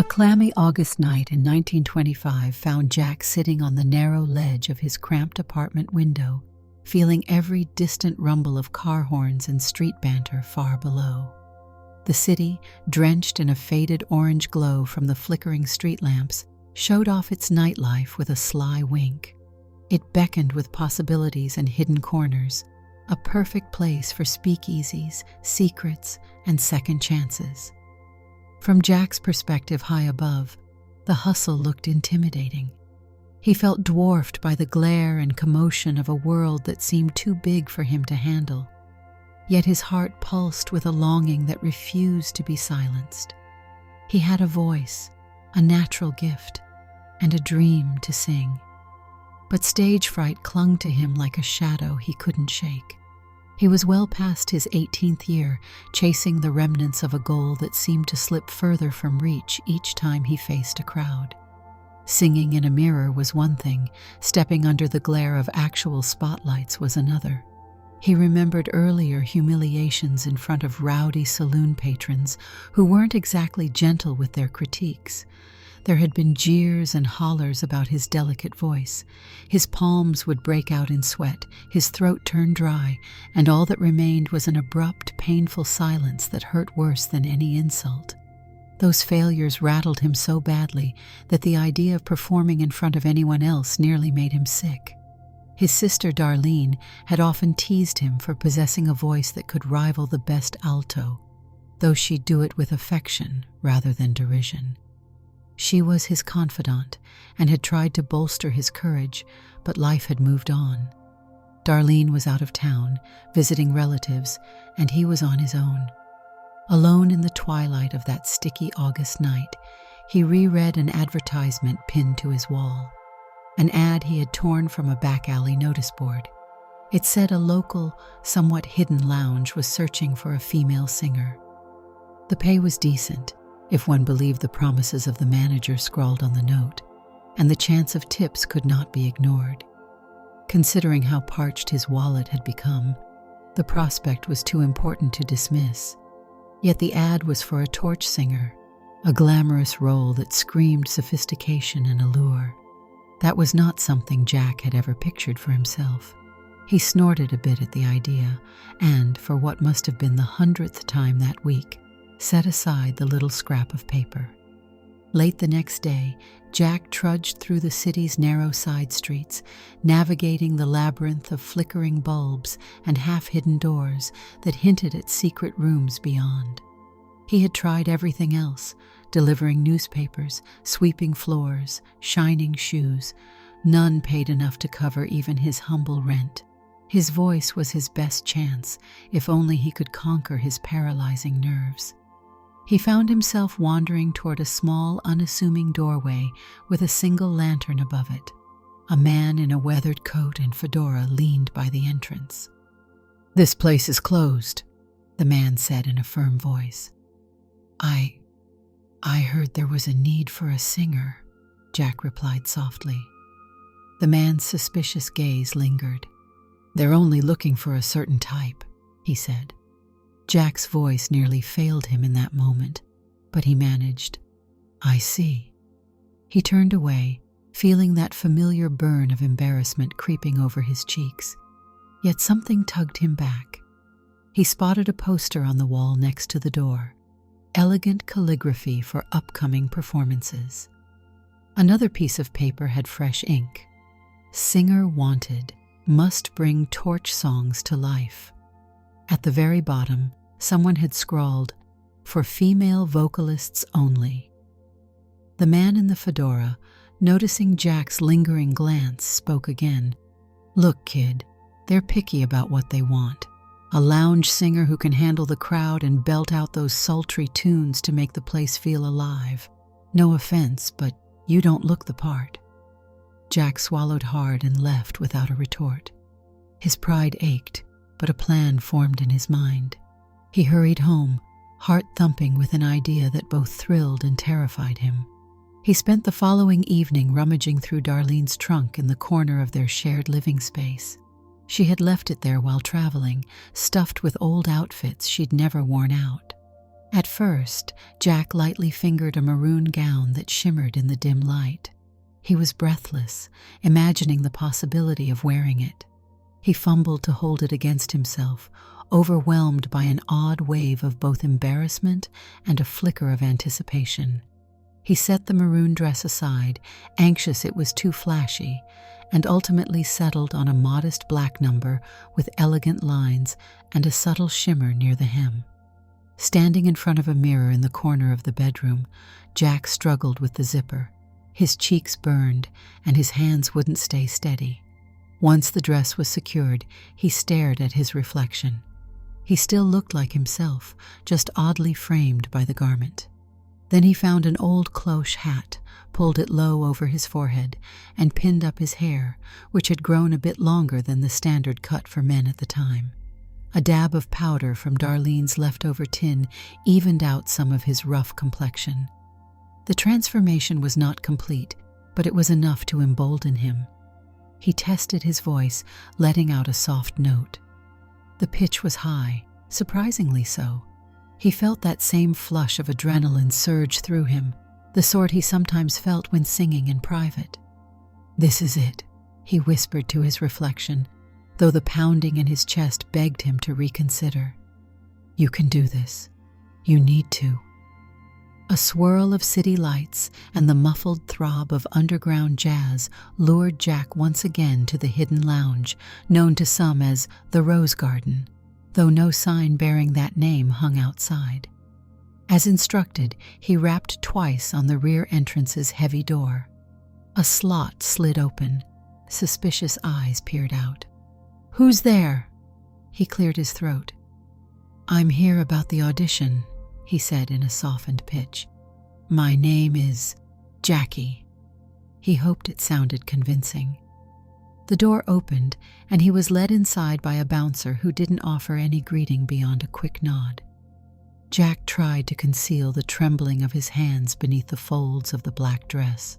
A clammy August night in 1925 found Jack sitting on the narrow ledge of his cramped apartment window, feeling every distant rumble of car horns and street banter far below. The city, drenched in a faded orange glow from the flickering street lamps, showed off its nightlife with a sly wink. It beckoned with possibilities and hidden corners, a perfect place for speakeasies, secrets, and second chances. From Jack's perspective high above, the hustle looked intimidating. He felt dwarfed by the glare and commotion of a world that seemed too big for him to handle. Yet his heart pulsed with a longing that refused to be silenced. He had a voice, a natural gift, and a dream to sing. But stage fright clung to him like a shadow he couldn't shake. He was well past his 18th year, chasing the remnants of a goal that seemed to slip further from reach each time he faced a crowd. Singing in a mirror was one thing, stepping under the glare of actual spotlights was another. He remembered earlier humiliations in front of rowdy saloon patrons who weren't exactly gentle with their critiques. There had been jeers and hollers about his delicate voice. His palms would break out in sweat, his throat turn dry, and all that remained was an abrupt, painful silence that hurt worse than any insult. Those failures rattled him so badly that the idea of performing in front of anyone else nearly made him sick. His sister Darlene had often teased him for possessing a voice that could rival the best alto, though she'd do it with affection rather than derision. She was his confidant and had tried to bolster his courage, but life had moved on. Darlene was out of town, visiting relatives, and he was on his own. Alone in the twilight of that sticky August night, he reread an advertisement pinned to his wall, an ad he had torn from a back alley notice board. It said a local, somewhat hidden lounge was searching for a female singer. The pay was decent, if one believed the promises of the manager scrawled on the note, and the chance of tips could not be ignored. Considering how parched his wallet had become, the prospect was too important to dismiss. Yet the ad was for a torch singer, a glamorous role that screamed sophistication and allure. That was not something Jack had ever pictured for himself. He snorted a bit at the idea, and, for what must have been the 100th time that week, set aside the little scrap of paper. Late the next day, Jack trudged through the city's narrow side streets, navigating the labyrinth of flickering bulbs and half-hidden doors that hinted at secret rooms beyond. He had tried everything else, delivering newspapers, sweeping floors, shining shoes. None paid enough to cover even his humble rent. His voice was his best chance, if only he could conquer his paralyzing nerves. He found himself wandering toward a small, unassuming doorway with a single lantern above it. A man in a weathered coat and fedora leaned by the entrance. "This place is closed," the man said in a firm voice. I heard there was a need for a singer," Jack replied softly. The man's suspicious gaze lingered. "They're only looking for a certain type," he said. Jack's voice nearly failed him in that moment, but he managed. "I see." He turned away, feeling that familiar burn of embarrassment creeping over his cheeks. Yet something tugged him back. He spotted a poster on the wall next to the door. Elegant calligraphy for upcoming performances. Another piece of paper had fresh ink. "Singer wanted, must bring torch songs to life." At the very bottom, someone had scrawled, "For female vocalists only." The man in the fedora, noticing Jack's lingering glance, spoke again. "Look, kid, they're picky about what they want. A lounge singer who can handle the crowd and belt out those sultry tunes to make the place feel alive. No offense, but you don't look the part." Jack swallowed hard and left without a retort. His pride ached, but a plan formed in his mind. He hurried home, heart thumping with an idea that both thrilled and terrified him. He spent the following evening rummaging through Darlene's trunk in the corner of their shared living space. She had left it there while traveling, stuffed with old outfits she'd never worn out. At first, Jack lightly fingered a maroon gown that shimmered in the dim light. He was breathless, imagining the possibility of wearing it. He fumbled to hold it against himself, overwhelmed by an odd wave of both embarrassment and a flicker of anticipation. He set the maroon dress aside, anxious it was too flashy, and ultimately settled on a modest black number with elegant lines and a subtle shimmer near the hem. Standing in front of a mirror in the corner of the bedroom, Jack struggled with the zipper. His cheeks burned, and his hands wouldn't stay steady. Once the dress was secured, he stared at his reflection. He still looked like himself, just oddly framed by the garment. Then he found an old cloche hat, pulled it low over his forehead, and pinned up his hair, which had grown a bit longer than the standard cut for men at the time. A dab of powder from Darlene's leftover tin evened out some of his rough complexion. The transformation was not complete, but it was enough to embolden him. He tested his voice, letting out a soft note. The pitch was high, surprisingly so. He felt that same flush of adrenaline surge through him, the sort he sometimes felt when singing in private. "This is it," he whispered to his reflection, though the pounding in his chest begged him to reconsider. "You can do this. You need to." A swirl of city lights and the muffled throb of underground jazz lured Jack once again to the hidden lounge, known to some as the Rose Garden, though no sign bearing that name hung outside. As instructed, he rapped twice on the rear entrance's heavy door. A slot slid open. Suspicious eyes peered out. "Who's there?" He cleared his throat. "I'm here about the audition," he said in a softened pitch. "My name is Jackie." He hoped it sounded convincing. The door opened, and he was led inside by a bouncer who didn't offer any greeting beyond a quick nod. Jack tried to conceal the trembling of his hands beneath the folds of the black dress.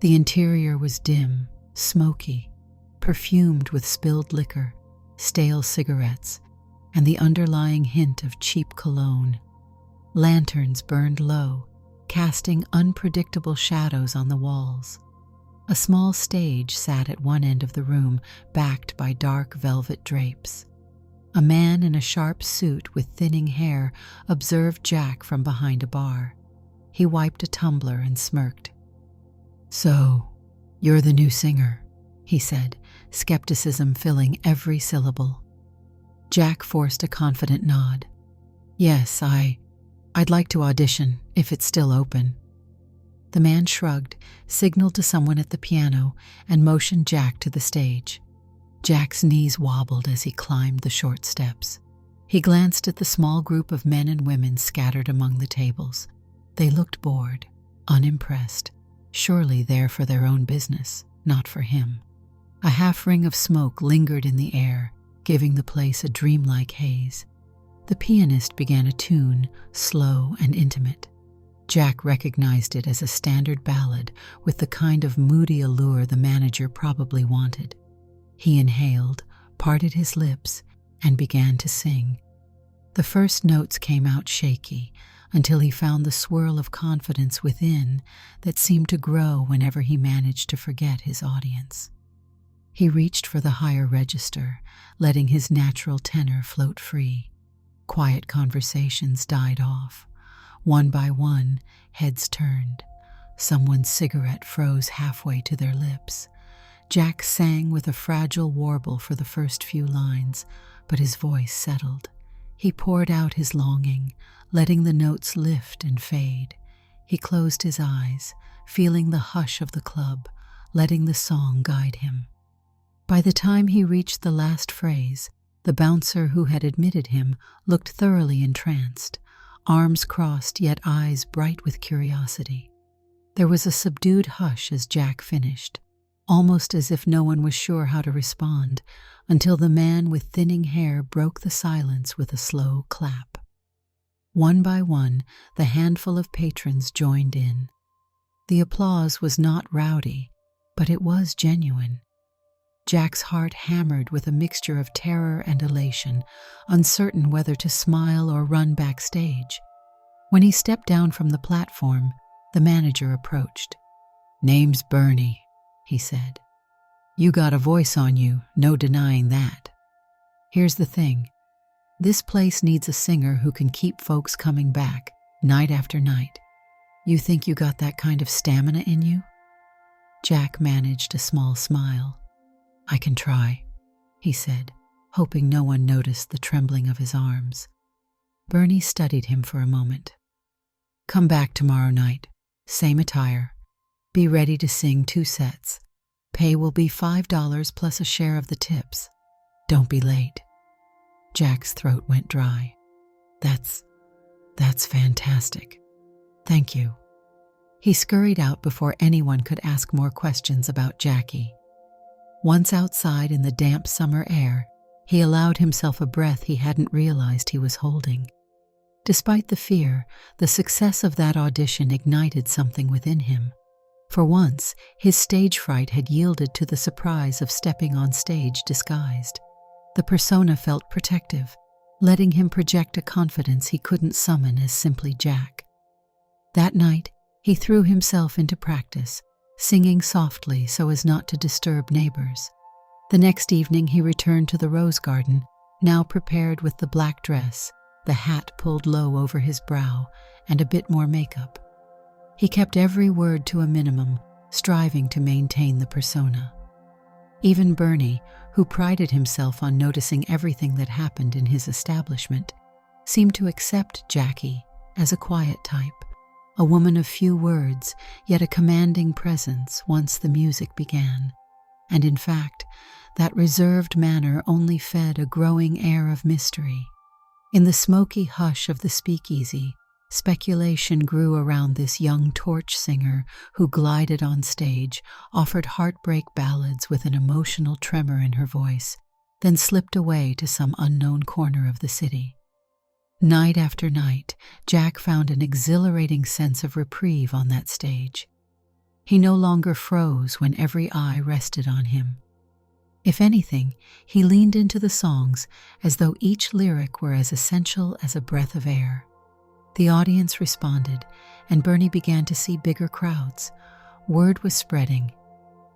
The interior was dim, smoky, perfumed with spilled liquor, stale cigarettes, and the underlying hint of cheap cologne. Lanterns burned low, casting unpredictable shadows on the walls. A small stage sat at one end of the room, backed by dark velvet drapes. A man in a sharp suit with thinning hair observed Jack from behind a bar. He wiped a tumbler and smirked. "So, you're the new singer," he said, skepticism filling every syllable. Jack forced a confident nod. "Yes, I'd like to audition, if it's still open." The man shrugged, signaled to someone at the piano, and motioned Jack to the stage. Jack's knees wobbled as he climbed the short steps. He glanced at the small group of men and women scattered among the tables. They looked bored, unimpressed, surely there for their own business, not for him. A half ring of smoke lingered in the air, giving the place a dreamlike haze. The pianist began a tune, slow and intimate. Jack recognized it as a standard ballad with the kind of moody allure the manager probably wanted. He inhaled, parted his lips, and began to sing. The first notes came out shaky, until he found the swirl of confidence within that seemed to grow whenever he managed to forget his audience. He reached for the higher register, letting his natural tenor float free. Quiet conversations died off. One by one, heads turned. Someone's cigarette froze halfway to their lips. Jack sang with a fragile warble for the first few lines, but his voice settled. He poured out his longing, letting the notes lift and fade. He closed his eyes, feeling the hush of the club, letting the song guide him. By the time he reached the last phrase, the bouncer who had admitted him looked thoroughly entranced, arms crossed yet eyes bright with curiosity. There was a subdued hush as Jack finished, almost as if no one was sure how to respond, until the man with thinning hair broke the silence with a slow clap. One by one, the handful of patrons joined in. The applause was not rowdy, but it was genuine. Jack's heart hammered with a mixture of terror and elation, uncertain whether to smile or run backstage. When he stepped down from the platform, the manager approached. "Name's Bernie," he said. "You got a voice on you, no denying that. Here's the thing. This place needs a singer who can keep folks coming back, night after night. You think you got that kind of stamina in you?" Jack managed a small smile. "I can try," he said, hoping no one noticed the trembling of his arms. Bernie studied him for a moment. "Come back tomorrow night. Same attire. Be ready to sing 2 sets. Pay will be $5 plus a share of the tips. Don't be late." Jack's throat went dry. That's fantastic. Thank you." He scurried out before anyone could ask more questions about Jackie. Once outside in the damp summer air, he allowed himself a breath he hadn't realized he was holding. Despite the fear, the success of that audition ignited something within him. For once, his stage fright had yielded to the surprise of stepping on stage disguised. The persona felt protective, letting him project a confidence he couldn't summon as simply Jack. That night, he threw himself into practice, singing softly so as not to disturb neighbors. The next evening he returned to the rose garden, now prepared with the black dress, the hat pulled low over his brow, and a bit more makeup. He kept every word to a minimum, striving to maintain the persona. Even Bernie, who prided himself on noticing everything that happened in his establishment, seemed to accept Jackie as a quiet type, a woman of few words, yet a commanding presence once the music began. And in fact, that reserved manner only fed a growing air of mystery. In the smoky hush of the speakeasy, speculation grew around this young torch singer who glided on stage, offered heartbreak ballads with an emotional tremor in her voice, then slipped away to some unknown corner of the city. Night after night, Jack found an exhilarating sense of reprieve on that stage. He no longer froze when every eye rested on him. If anything, he leaned into the songs as though each lyric were as essential as a breath of air. The audience responded, and Bernie began to see bigger crowds. Word was spreading.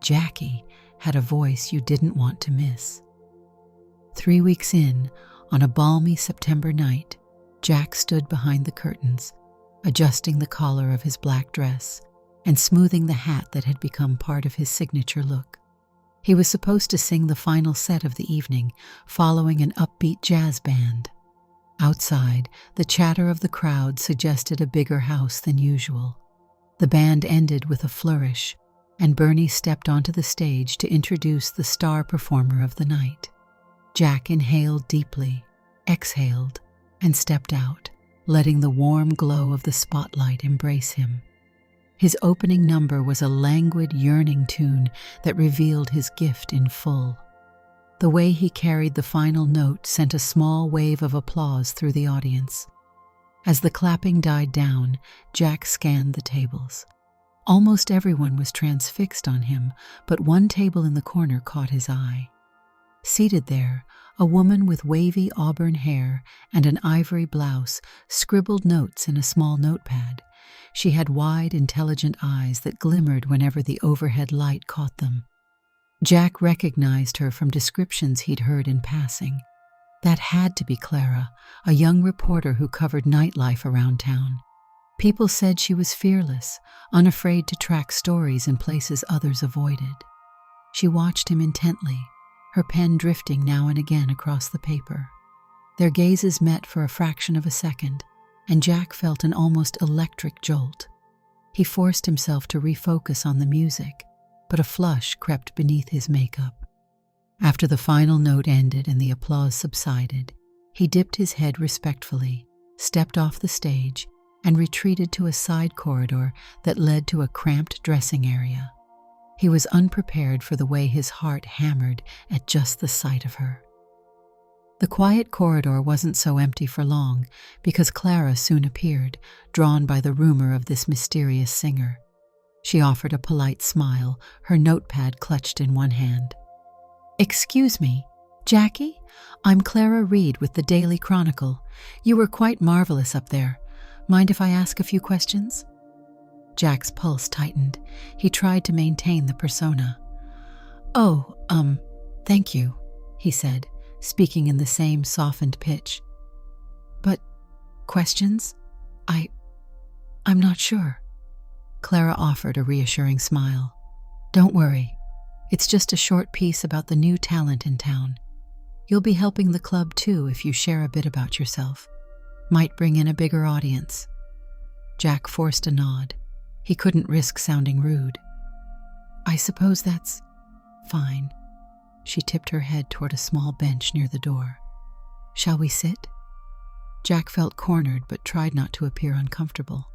Jackie had a voice you didn't want to miss. 3 weeks in, on a balmy September night, Jack stood behind the curtains, adjusting the collar of his black dress and smoothing the hat that had become part of his signature look. He was supposed to sing the final set of the evening, following an upbeat jazz band. Outside, the chatter of the crowd suggested a bigger house than usual. The band ended with a flourish, and Bernie stepped onto the stage to introduce the star performer of the night. Jack inhaled deeply, exhaled, and stepped out, letting the warm glow of the spotlight embrace him. His opening number was a languid, yearning tune that revealed his gift in full. The way he carried the final note sent a small wave of applause through the audience. As the clapping died down, Jack scanned the tables. Almost everyone was transfixed on him, but one table in the corner caught his eye. Seated there, a woman with wavy auburn hair and an ivory blouse scribbled notes in a small notepad. She had wide, intelligent eyes that glimmered whenever the overhead light caught them. Jack recognized her from descriptions he'd heard in passing. That had to be Clara, a young reporter who covered nightlife around town. People said she was fearless, unafraid to track stories in places others avoided. She watched him intently, her pen drifting now and again across the paper. Their gazes met for a fraction of a second, and Jack felt an almost electric jolt. He forced himself to refocus on the music, but a flush crept beneath his makeup. After the final note ended and the applause subsided, he dipped his head respectfully, stepped off the stage, and retreated to a side corridor that led to a cramped dressing area. He was unprepared for the way his heart hammered at just the sight of her. The quiet corridor wasn't so empty for long, because Clara soon appeared, drawn by the rumor of this mysterious singer. She offered a polite smile, her notepad clutched in one hand. "Excuse me, Jackie? I'm Clara Reed with the Daily Chronicle. You were quite marvelous up there. Mind if I ask a few questions? Jack's pulse tightened. He tried to maintain the persona. Oh, thank you, he said, speaking in the same softened pitch. But questions? I'm not sure. Clara offered a reassuring smile. Don't worry. It's just a short piece about the new talent in town. You'll be helping the club too if you share a bit about yourself. Might bring in a bigger audience. Jack forced a nod. He couldn't risk sounding rude. I suppose that's fine. She tipped her head toward a small bench near the door. Shall we sit? Jack felt cornered but tried not to appear uncomfortable.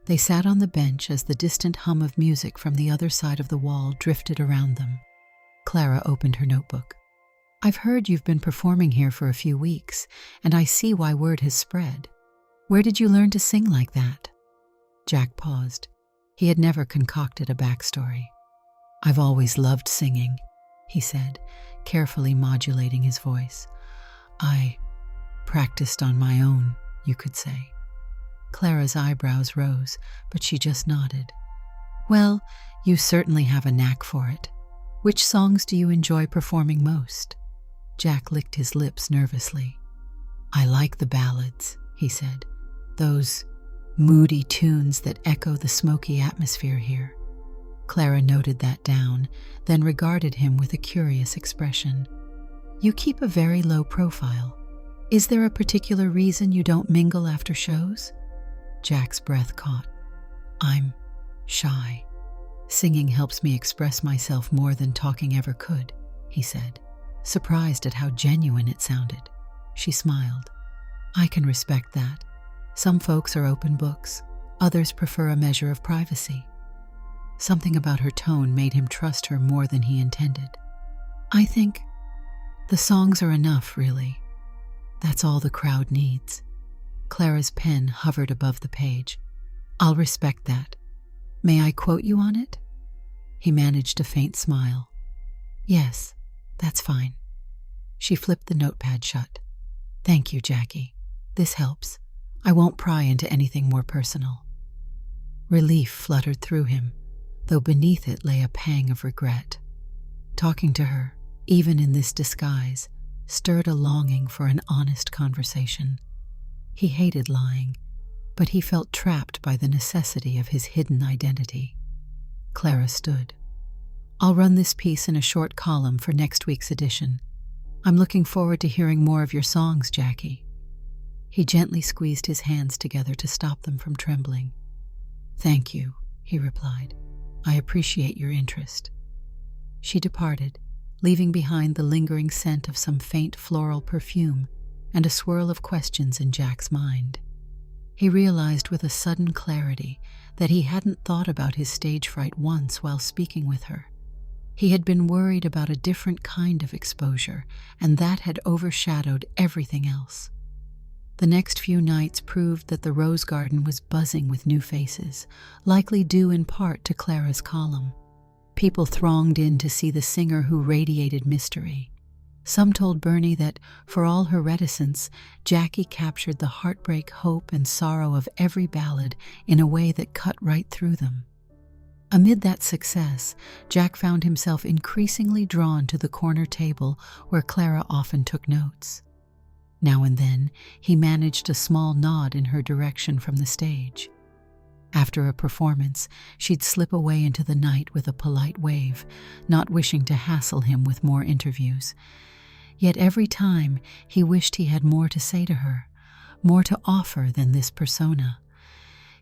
They sat on the bench as the distant hum of music from the other side of the wall drifted around them. Clara opened her notebook. I've heard you've been performing here for a few weeks, and I see why word has spread. Where did you learn to sing like that? Jack paused. He had never concocted a backstory. I've always loved singing, he said, carefully modulating his voice. I practiced on my own, you could say. Clara's eyebrows rose, but she just nodded. Well, you certainly have a knack for it. Which songs do you enjoy performing most? Jack licked his lips nervously. I like the ballads, he said. Those moody tunes that echo the smoky atmosphere here. Clara noted that down, then regarded him with a curious expression. You keep a very low profile. Is there a particular reason you don't mingle after shows? Jack's breath caught. I'm shy. Singing helps me express myself more than talking ever could, he said, surprised at how genuine it sounded. She smiled. I can respect that. Some folks are open books. Others prefer a measure of privacy. Something about her tone made him trust her more than he intended. I think the songs are enough, really. That's all the crowd needs. Clara's pen hovered above the page. I'll respect that. May I quote you on it? He managed a faint smile. Yes, that's fine. She flipped the notepad shut. Thank you, Jackie. This helps. I won't pry into anything more personal. Relief fluttered through him, though beneath it lay a pang of regret. Talking to her, even in this disguise, stirred a longing for an honest conversation. He hated lying, but he felt trapped by the necessity of his hidden identity. Clara stood. I'll run this piece in a short column for next week's edition. I'm looking forward to hearing more of your songs, Jackie. He gently squeezed his hands together to stop them from trembling. Thank you, he replied. I appreciate your interest. She departed, leaving behind the lingering scent of some faint floral perfume and a swirl of questions in Jack's mind. He realized with a sudden clarity that he hadn't thought about his stage fright once while speaking with her. He had been worried about a different kind of exposure, and that had overshadowed everything else. The next few nights proved that the Rose Garden was buzzing with new faces, likely due in part to Clara's column. People thronged in to see the singer who radiated mystery. Some told Bernie that, for all her reticence, Jackie captured the heartbreak, hope, and sorrow of every ballad in a way that cut right through them. Amid that success, Jack found himself increasingly drawn to the corner table where Clara often took notes. Now and then, he managed a small nod in her direction from the stage. After a performance, she'd slip away into the night with a polite wave, not wishing to hassle him with more interviews. Yet every time, he wished he had more to say to her, more to offer than this persona.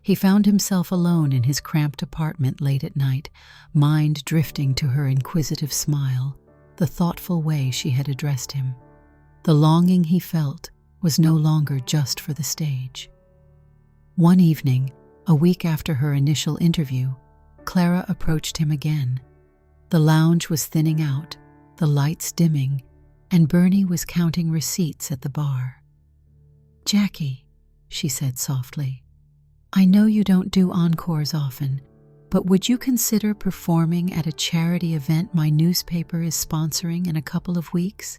He found himself alone in his cramped apartment late at night, mind drifting to her inquisitive smile, the thoughtful way she had addressed him. The longing he felt was no longer just for the stage. One evening, a week after her initial interview, Clara approached him again. The lounge was thinning out, the lights dimming, and Bernie was counting receipts at the bar. Jackie, she said softly, I know you don't do encores often, but would you consider performing at a charity event my newspaper is sponsoring in a couple of weeks?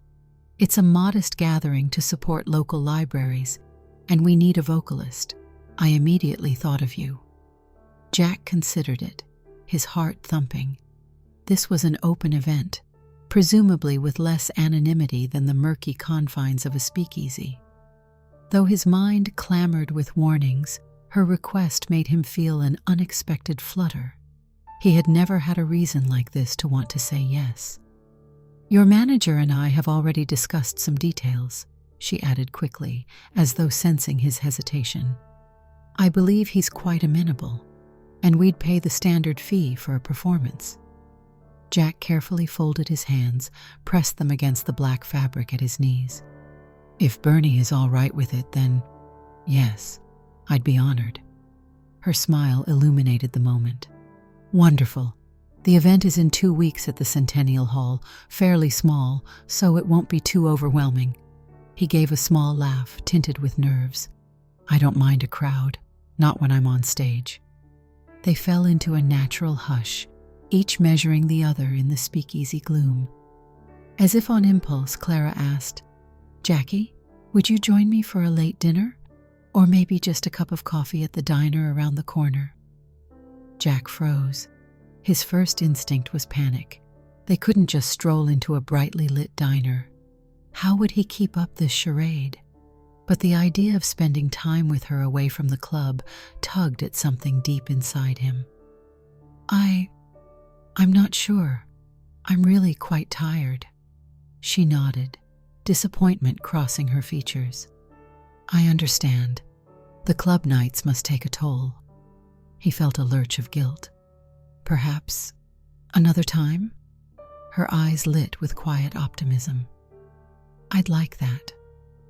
It's a modest gathering to support local libraries, and we need a vocalist. I immediately thought of you." Jack considered it, his heart thumping. This was an open event, presumably with less anonymity than the murky confines of a speakeasy. Though his mind clamored with warnings, her request made him feel an unexpected flutter. He had never had a reason like this to want to say yes. "Your manager and I have already discussed some details," she added quickly, as though sensing his hesitation. "I believe he's quite amenable, and we'd pay the standard fee for a performance." Jack carefully folded his hands, pressed them against the black fabric at his knees. "If Bernie is all right with it, then yes, I'd be honored." Her smile illuminated the moment. "Wonderful. The event is in 2 weeks at the Centennial Hall, fairly small, so it won't be too overwhelming." He gave a small laugh, tinted with nerves. "I don't mind a crowd, not when I'm on stage." They fell into a natural hush, each measuring the other in the speakeasy gloom. As if on impulse, Clara asked, "Jackie, would you join me for a late dinner? Or maybe just a cup of coffee at the diner around the corner?" Jack froze. His first instinct was panic. They couldn't just stroll into a brightly lit diner. How would he keep up this charade? But the idea of spending time with her away from the club tugged at something deep inside him. I'm not sure. I'm really quite tired." She nodded, disappointment crossing her features. "I understand. The club nights must take a toll." He felt a lurch of guilt. "Perhaps another time?" Her eyes lit with quiet optimism. "I'd like that.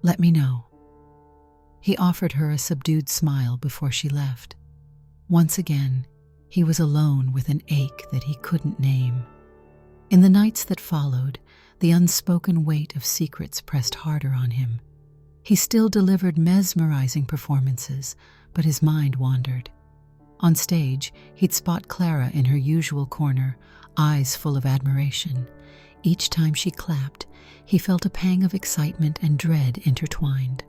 Let me know." He offered her a subdued smile before she left. Once again, he was alone with an ache that he couldn't name. In the nights that followed, the unspoken weight of secrets pressed harder on him. He still delivered mesmerizing performances, but his mind wandered. On stage, he'd spot Clara in her usual corner, eyes full of admiration. Each time she clapped, he felt a pang of excitement and dread intertwined.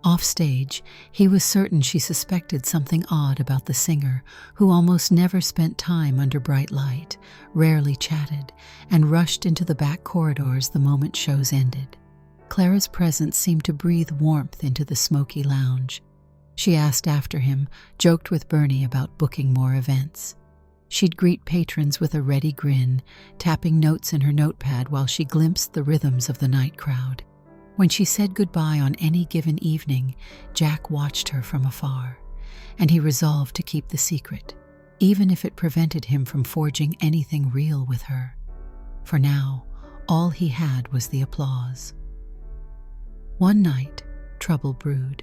Off stage, he was certain she suspected something odd about the singer, who almost never spent time under bright light, rarely chatted, and rushed into the back corridors the moment shows ended. Clara's presence seemed to breathe warmth into the smoky lounge. She asked after him, joked with Bernie about booking more events. She'd greet patrons with a ready grin, tapping notes in her notepad while she glimpsed the rhythms of the night crowd. When she said goodbye on any given evening, Jack watched her from afar, and he resolved to keep the secret, even if it prevented him from forging anything real with her. For now, all he had was the applause. One night, trouble brewed.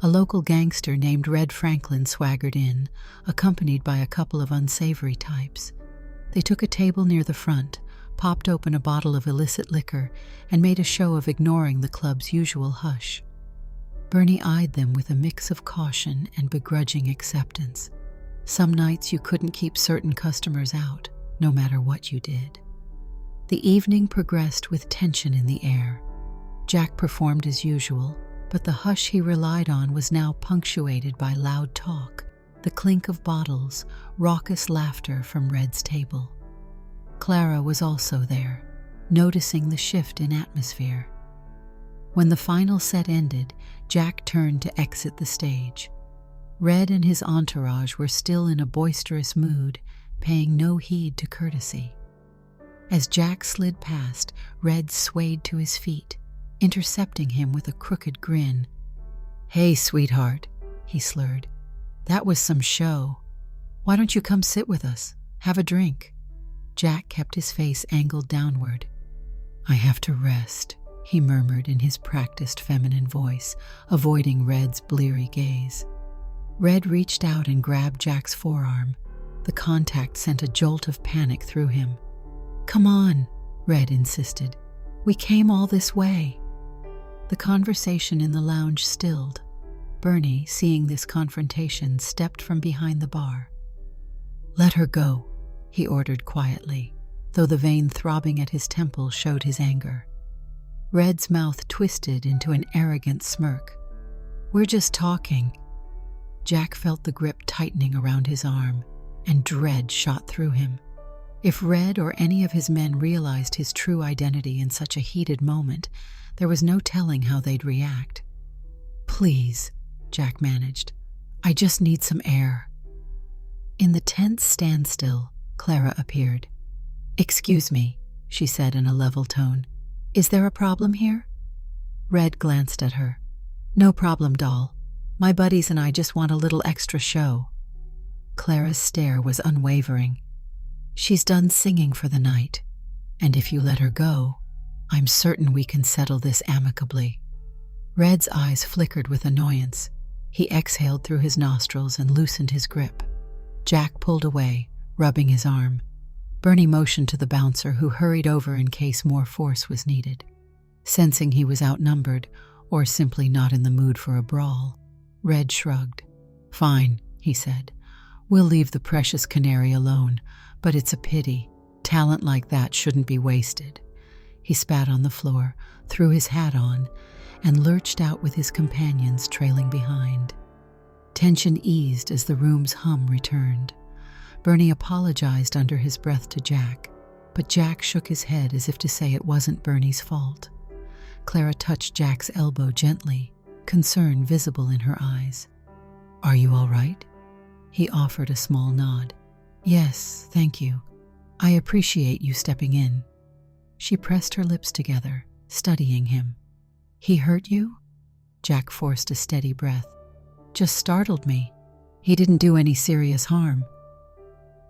A local gangster named Red Franklin swaggered in, accompanied by a couple of unsavory types. They took a table near the front, popped open a bottle of illicit liquor, and made a show of ignoring the club's usual hush. Bernie eyed them with a mix of caution and begrudging acceptance. Some nights you couldn't keep certain customers out, no matter what you did. The evening progressed with tension in the air. Jack performed as usual, but the hush he relied on was now punctuated by loud talk, the clink of bottles, raucous laughter from Red's table. Clara was also there, noticing the shift in atmosphere. When the final set ended, Jack turned to exit the stage. Red and his entourage were still in a boisterous mood, paying no heed to courtesy. As Jack slid past, Red swayed to his feet, intercepting him with a crooked grin. "Hey, sweetheart," he slurred. "That was some show. Why don't you come sit with us? Have a drink?" Jack kept his face angled downward. "I have to rest," he murmured in his practiced feminine voice, avoiding Red's bleary gaze. Red reached out and grabbed Jack's forearm. The contact sent a jolt of panic through him. "Come on," Red insisted. "We came all this way." The conversation in the lounge stilled. Bernie, seeing this confrontation, stepped from behind the bar. "Let her go," he ordered quietly, though the vein throbbing at his temple showed his anger. Red's mouth twisted into an arrogant smirk. "We're just talking." Jack felt the grip tightening around his arm, and dread shot through him. If Red or any of his men realized his true identity in such a heated moment, there was no telling how they'd react. "Please," Jack managed. "I just need some air." In the tense standstill, Clara appeared. "Excuse me," she said in a level tone. "Is there a problem here?" Red glanced at her. "No problem, doll. My buddies and I just want a little extra show." Clara's stare was unwavering. "She's done singing for the night, and if you let her go, I'm certain we can settle this amicably." Red's eyes flickered with annoyance. He exhaled through his nostrils and loosened his grip. Jack pulled away, rubbing his arm. Bernie motioned to the bouncer, who hurried over in case more force was needed. Sensing he was outnumbered, or simply not in the mood for a brawl, Red shrugged. "Fine," he said. "We'll leave the precious canary alone, but it's a pity. Talent like that shouldn't be wasted." He spat on the floor, threw his hat on, and lurched out with his companions trailing behind. Tension eased as the room's hum returned. Bernie apologized under his breath to Jack, but Jack shook his head as if to say it wasn't Bernie's fault. Clara touched Jack's elbow gently, concern visible in her eyes. "Are you all right?" He offered a small nod. "Yes, thank you. I appreciate you stepping in." She pressed her lips together, studying him. "He hurt you?" Jack forced a steady breath. "Just startled me. He didn't do any serious harm."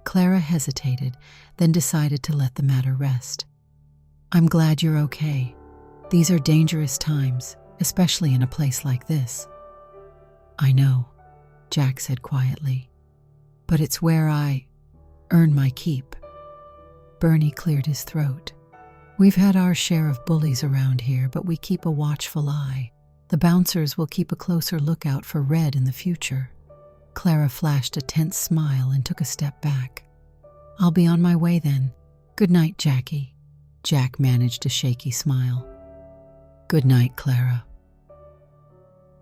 Clara hesitated, then decided to let the matter rest. "I'm glad you're okay. These are dangerous times, especially in a place like this." "I know," Jack said quietly. "But it's where I earn my keep." Bernie cleared his throat. "We've had our share of bullies around here, but we keep a watchful eye. The bouncers will keep a closer lookout for Red in the future." Clara flashed a tense smile and took a step back. "I'll be on my way then. Good night, Jackie." Jack managed a shaky smile. "Good night, Clara."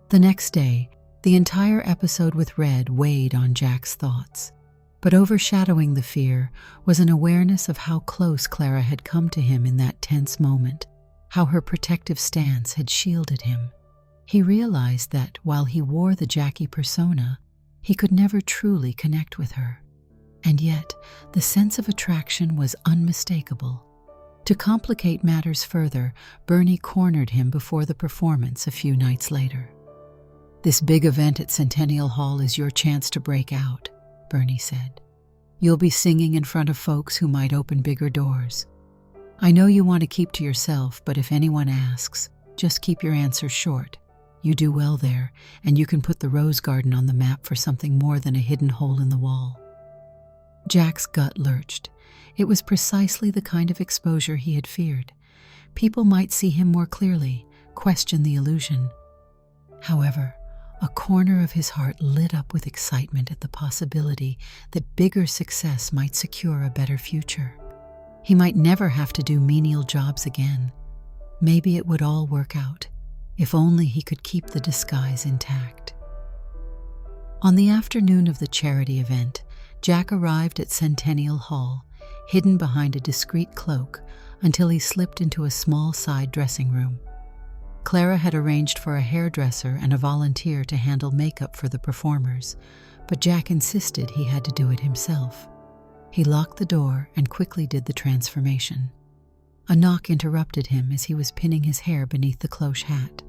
The next day, the entire episode with Red weighed on Jack's thoughts. But overshadowing the fear was an awareness of how close Clara had come to him in that tense moment, how her protective stance had shielded him. He realized that while he wore the Jackie persona, he could never truly connect with her. And yet, the sense of attraction was unmistakable. To complicate matters further, Bernie cornered him before the performance a few nights later. "This big event at Centennial Hall is your chance to break out," Bernie said. "You'll be singing in front of folks who might open bigger doors. I know you want to keep to yourself, but if anyone asks, just keep your answers short. You do well there, and you can put the Rose Garden on the map for something more than a hidden hole in the wall." Jack's gut lurched. It was precisely the kind of exposure he had feared. People might see him more clearly, question the illusion. However, a corner of his heart lit up with excitement at the possibility that bigger success might secure a better future. He might never have to do menial jobs again. Maybe it would all work out, if only he could keep the disguise intact. On the afternoon of the charity event, Jack arrived at Centennial Hall, hidden behind a discreet cloak, until he slipped into a small side dressing room. Clara had arranged for a hairdresser and a volunteer to handle makeup for the performers, but Jack insisted he had to do it himself. He locked the door and quickly did the transformation. A knock interrupted him as he was pinning his hair beneath the cloche hat.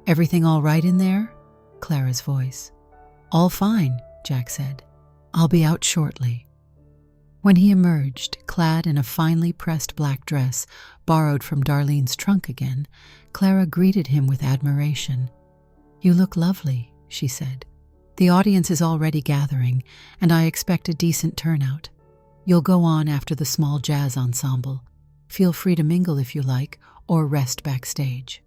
"Everything all right in there?" Clara's voice. "All fine," Jack said. "I'll be out shortly." When he emerged, clad in a finely pressed black dress, borrowed from Darlene's trunk again, Clara greeted him with admiration. "You look lovely," she said. "The audience is already gathering, and I expect a decent turnout. You'll go on after the small jazz ensemble. Feel free to mingle if you like, or rest backstage."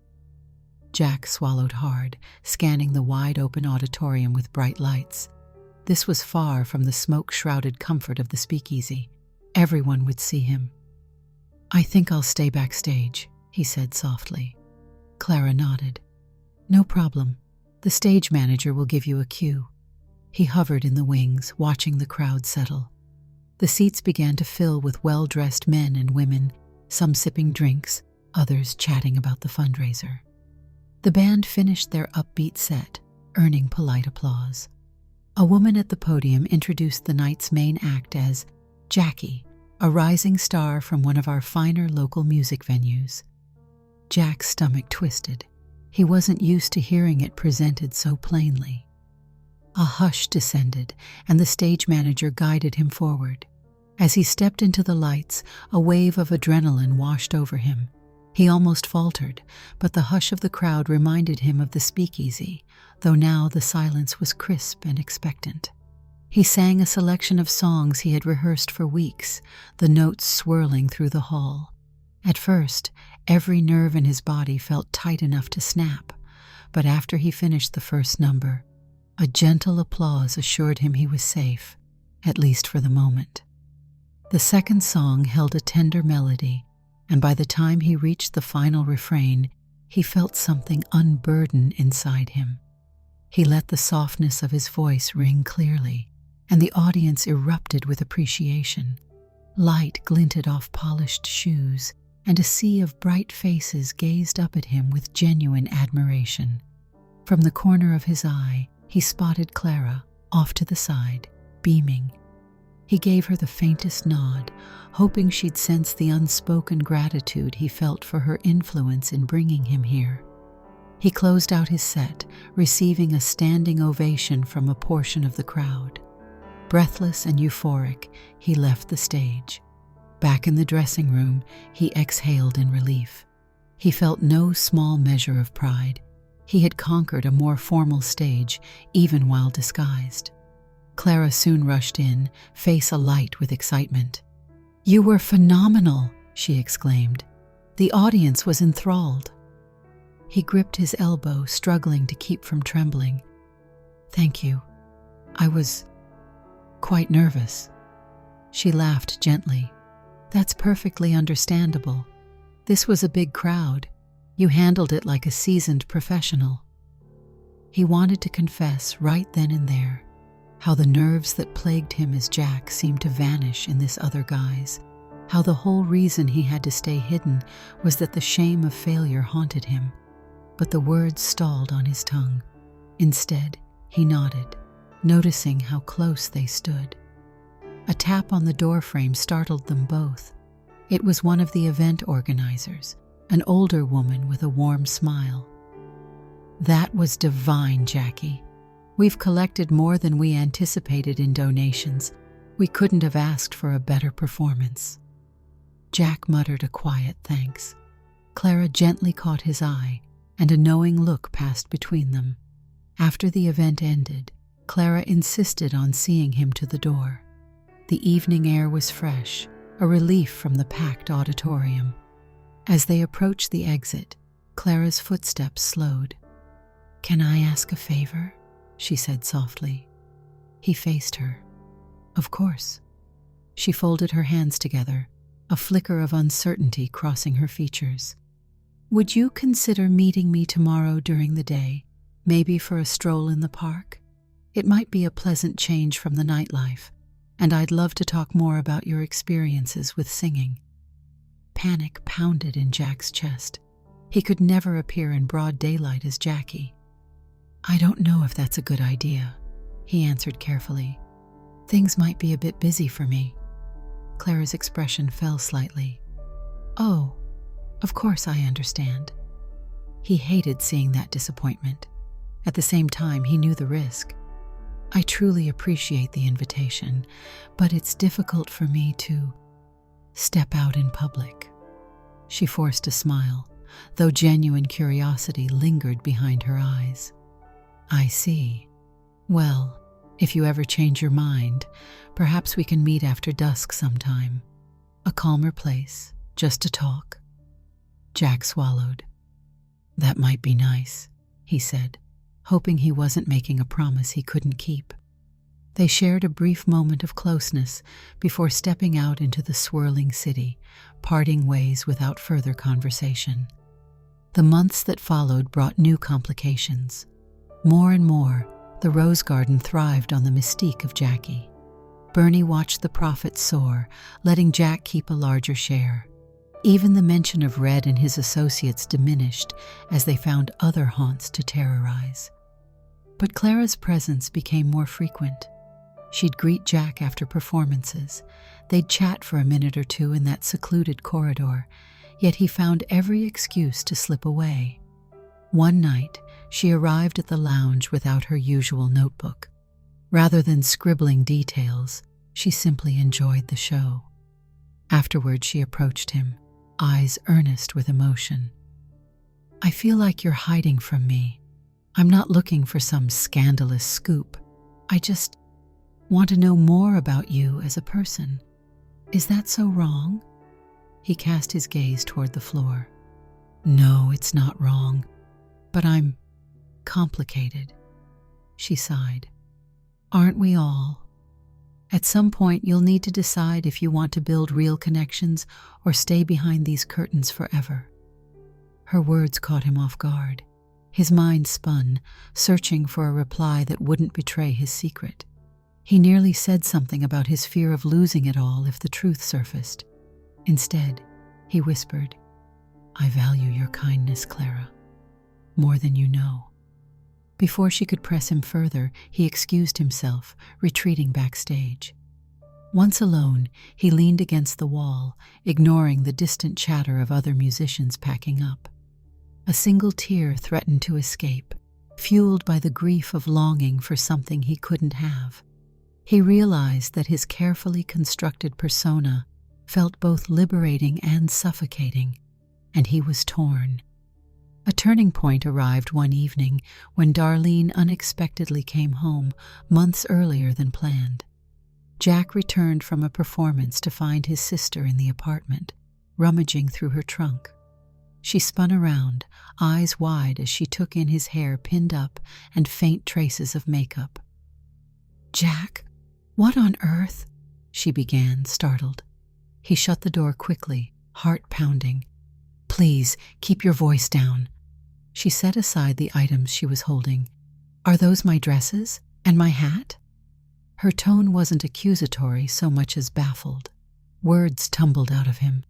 Jack swallowed hard, scanning the wide-open auditorium with bright lights. This was far from the smoke-shrouded comfort of the speakeasy. Everyone would see him. "I think I'll stay backstage," he said softly. Clara nodded. "No problem. The stage manager will give you a cue." He hovered in the wings, watching the crowd settle. The seats began to fill with well-dressed men and women, some sipping drinks, others chatting about the fundraiser. The band finished their upbeat set, earning polite applause. A woman at the podium introduced the night's main act as Jackie, a rising star from one of our finer local music venues. Jack's stomach twisted. He wasn't used to hearing it presented so plainly. A hush descended, and the stage manager guided him forward. As he stepped into the lights, a wave of adrenaline washed over him. He almost faltered, but the hush of the crowd reminded him of the speakeasy, though now the silence was crisp and expectant. He sang a selection of songs he had rehearsed for weeks, the notes swirling through the hall. At first, every nerve in his body felt tight enough to snap, but after he finished the first number, a gentle applause assured him he was safe, at least for the moment. The second song held a tender melody, and by the time he reached the final refrain, he felt something unburden inside him. He let the softness of his voice ring clearly, and the audience erupted with appreciation. Light glinted off polished shoes, and a sea of bright faces gazed up at him with genuine admiration. From the corner of his eye, he spotted Clara, off to the side, beaming. He gave her the faintest nod, hoping she'd sense the unspoken gratitude he felt for her influence in bringing him here. He closed out his set, receiving a standing ovation from a portion of the crowd. Breathless and euphoric, he left the stage. Back in the dressing room, he exhaled in relief. He felt no small measure of pride. He had conquered a more formal stage, even while disguised. Clara soon rushed in, face alight with excitement. "You were phenomenal," she exclaimed. The audience was enthralled. He gripped his elbow, struggling to keep from trembling. "Thank you. I was quite nervous." She laughed gently. "That's perfectly understandable. This was a big crowd. You handled it like a seasoned professional." He wanted to confess right then and there how the nerves that plagued him as Jack seemed to vanish in this other guise, how the whole reason he had to stay hidden was that the shame of failure haunted him. But the words stalled on his tongue. Instead, he nodded, noticing how close they stood. A tap on the doorframe startled them both. It was one of the event organizers, an older woman with a warm smile. "That was divine, Jackie. We've collected more than we anticipated in donations. We couldn't have asked for a better performance." Jack muttered a quiet thanks. Clara gently caught his eye, and a knowing look passed between them. After the event ended, Clara insisted on seeing him to the door. The evening air was fresh, a relief from the packed auditorium. As they approached the exit, Clara's footsteps slowed. "Can I ask a favor?" she said softly. He faced her. "Of course." She folded her hands together, a flicker of uncertainty crossing her features. "Would you consider meeting me tomorrow during the day, maybe for a stroll in the park? It might be a pleasant change from the nightlife, and I'd love to talk more about your experiences with singing." Panic pounded in Jack's chest. He could never appear in broad daylight as Jackie. "I don't know if that's a good idea," he answered carefully. "Things might be a bit busy for me." Clara's expression fell slightly. "Oh, of course I understand." He hated seeing that disappointment. At the same time, he knew the risk. "I truly appreciate the invitation, but it's difficult for me to step out in public." She forced a smile, though genuine curiosity lingered behind her eyes. "I see. Well, if you ever change your mind, perhaps we can meet after dusk sometime. A calmer place, just to talk." Jack swallowed. "That might be nice," he said, hoping he wasn't making a promise he couldn't keep. They shared a brief moment of closeness before stepping out into the swirling city, parting ways without further conversation. The months that followed brought new complications. More and more, The rose garden thrived on the mystique of Jackie. Bernie watched the profits soar, letting Jack keep a larger share. Even the mention of Red and his associates diminished as they found other haunts to terrorize. But Clara's presence became more frequent. She'd greet Jack after performances. They'd chat for a minute or two in that secluded corridor, yet he found every excuse to slip away. One night, she arrived at the lounge without her usual notebook. Rather than scribbling details, she simply enjoyed the show. Afterward, she approached him, eyes earnest with emotion. "I feel like you're hiding from me. I'm not looking for some scandalous scoop. I just want to know more about you as a person. Is that so wrong?" He cast his gaze toward the floor. "No, it's not wrong, but I'm complicated," she sighed. "Aren't we all? At some point, you'll need to decide if you want to build real connections or stay behind these curtains forever." Her words caught him off guard. His mind spun, searching for a reply that wouldn't betray his secret. He nearly said something about his fear of losing it all if the truth surfaced. Instead, he whispered, "I value your kindness, Clara, more than you know." Before she could press him further, he excused himself, retreating backstage. Once alone, he leaned against the wall, ignoring the distant chatter of other musicians packing up. A single tear threatened to escape, fueled by the grief of longing for something he couldn't have. He realized that his carefully constructed persona felt both liberating and suffocating, and he was torn. A turning point arrived one evening when Darlene unexpectedly came home months earlier than planned. Jack returned from a performance to find his sister in the apartment, rummaging through her trunk. She spun around, eyes wide as she took in his hair pinned up and faint traces of makeup. "Jack, what on earth?" she began, startled. He shut the door quickly, heart pounding. "Please, keep your voice down." She set aside the items she was holding. "Are those my dresses? And my hat?" Her tone wasn't accusatory so much as baffled. Words tumbled out of him.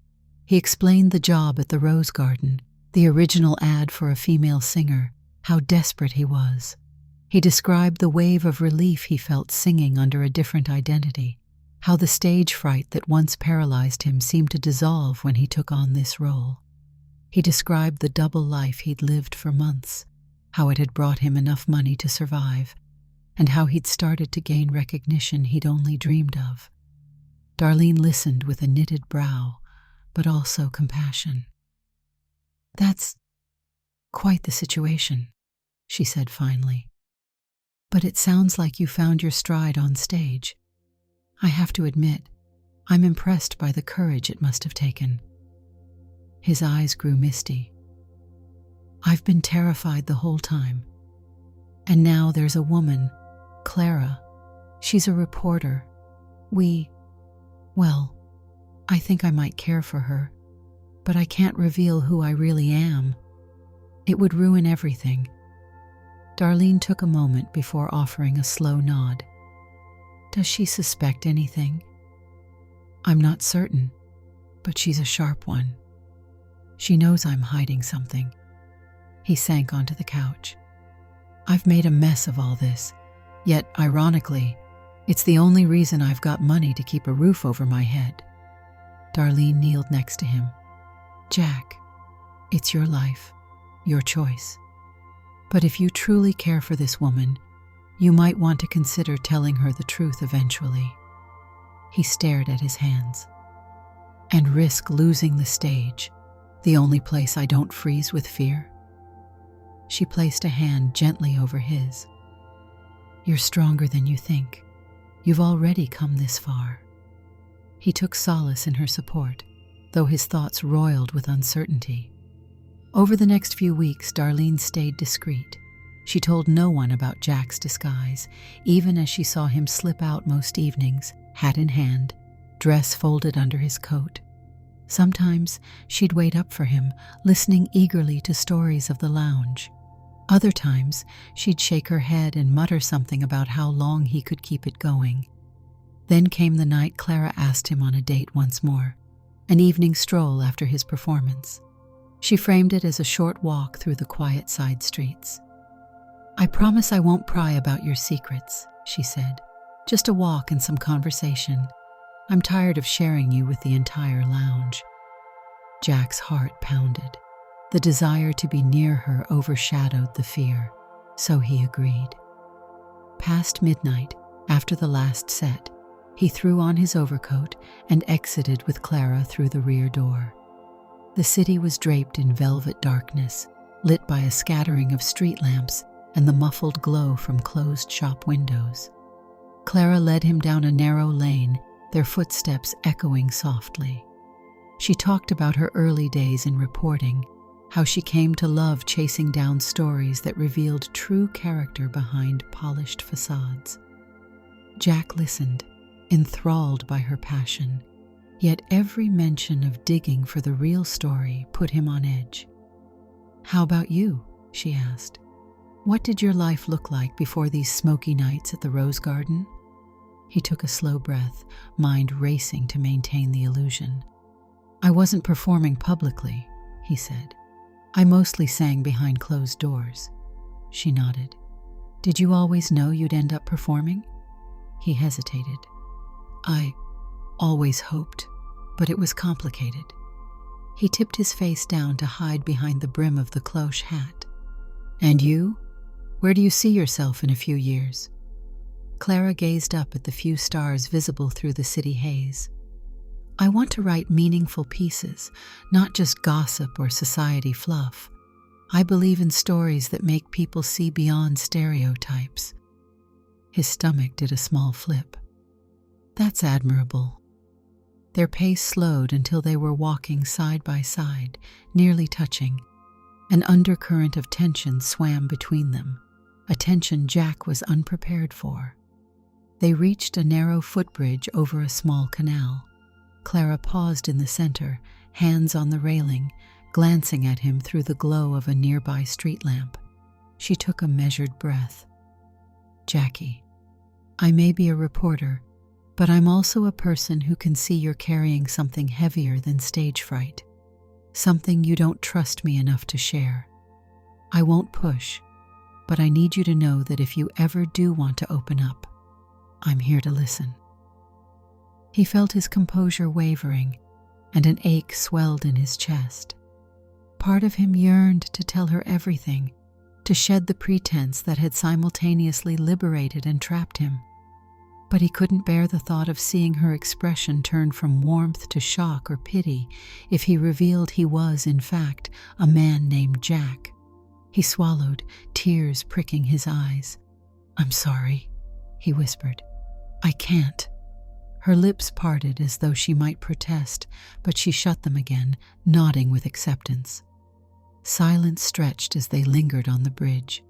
He explained the job at the Rose Garden, the original ad for a female singer, how desperate he was. He described the wave of relief he felt singing under a different identity, how the stage fright that once paralyzed him seemed to dissolve when he took on this role. He described the double life he'd lived for months, how it had brought him enough money to survive, and how he'd started to gain recognition he'd only dreamed of. Darlene listened with a knitted brow, but also compassion. "That's quite the situation," she said finally. "But it sounds like you found your stride on stage. I have to admit, I'm impressed by the courage it must have taken." His eyes grew misty. "I've been terrified the whole time. And now there's a woman, Clara. She's a reporter. Well, I think I might care for her, but I can't reveal who I really am. It would ruin everything." Darlene took a moment before offering a slow nod. "Does she suspect anything?" "I'm not certain, but she's a sharp one. She knows I'm hiding something." He sank onto the couch. "I've made a mess of all this, yet, ironically, it's the only reason I've got money to keep a roof over my head." Darlene kneeled next to him. "Jack, it's your life, your choice. But if you truly care for this woman, you might want to consider telling her the truth eventually." He stared at his hands. "And risk losing the stage, the only place I don't freeze with fear?" She placed a hand gently over his. "You're stronger than you think. You've already come this far." He took solace in her support, though his thoughts roiled with uncertainty. Over the next few weeks, Darlene stayed discreet. She told no one about Jack's disguise, even as she saw him slip out most evenings, hat in hand, dress folded under his coat. Sometimes she'd wait up for him, listening eagerly to stories of the lounge. Other times, she'd shake her head and mutter something about how long he could keep it going. Then came the night Clara asked him on a date once more, an evening stroll after his performance. She framed it as a short walk through the quiet side streets. "I promise I won't pry about your secrets," she said. "Just a walk and some conversation. I'm tired of sharing you with the entire lounge." Jack's heart pounded. The desire to be near her overshadowed the fear, so he agreed. Past midnight, after the last set, he threw on his overcoat and exited with Clara through the rear door. The city was draped in velvet darkness, lit by a scattering of street lamps and the muffled glow from closed shop windows. Clara led him down a narrow lane, their footsteps echoing softly. She talked about her early days in reporting, how she came to love chasing down stories that revealed true character behind polished facades. Jack listened, enthralled by her passion, yet every mention of digging for the real story put him on edge. "How about you?" she asked. "What did your life look like before these smoky nights at the Rose Garden?" He took a slow breath, mind racing to maintain the illusion. "I wasn't performing publicly," he said. "I mostly sang behind closed doors." She nodded. "Did you always know you'd end up performing?" He hesitated. "I always hoped, but it was complicated." He tipped his face down to hide behind the brim of the cloche hat. "And you? Where do you see yourself in a few years?" Clara gazed up at the few stars visible through the city haze. "I want to write meaningful pieces, not just gossip or society fluff. I believe in stories that make people see beyond stereotypes." His stomach did a small flip. "That's admirable." Their pace slowed until they were walking side by side, nearly touching. An undercurrent of tension swam between them, a tension Jack was unprepared for. They reached a narrow footbridge over a small canal. Clara paused in the center, hands on the railing, glancing at him through the glow of a nearby street lamp. She took a measured breath. "Jackie, I may be a reporter, but I'm also a person who can see you're carrying something heavier than stage fright, something you don't trust me enough to share. I won't push, but I need you to know that if you ever do want to open up, I'm here to listen." He felt his composure wavering, and an ache swelled in his chest. Part of him yearned to tell her everything, to shed the pretense that had simultaneously liberated and trapped him. But he couldn't bear the thought of seeing her expression turn from warmth to shock or pity if he revealed he was, in fact, a man named Jack. He swallowed, tears pricking his eyes. "I'm sorry," he whispered. "I can't." Her lips parted as though she might protest, but she shut them again, nodding with acceptance. Silence stretched as they lingered on the bridge.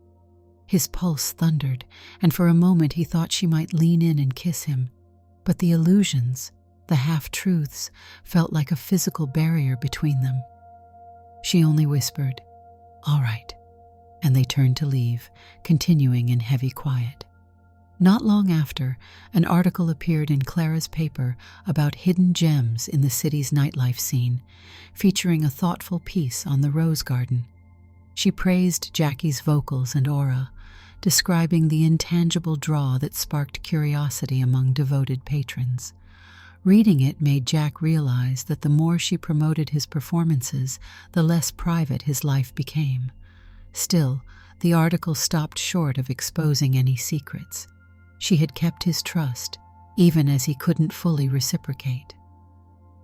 His pulse thundered, and for a moment he thought she might lean in and kiss him, but the illusions, the half-truths, felt like a physical barrier between them. She only whispered, "All right," and they turned to leave, continuing in heavy quiet. Not long after, an article appeared in Clara's paper about hidden gems in the city's nightlife scene, featuring a thoughtful piece on the Rose Garden. She praised Jackie's vocals and aura, describing the intangible draw that sparked curiosity among devoted patrons. Reading it made Jack realize that the more she promoted his performances, the less private his life became. Still, the article stopped short of exposing any secrets. She had kept his trust, even as he couldn't fully reciprocate.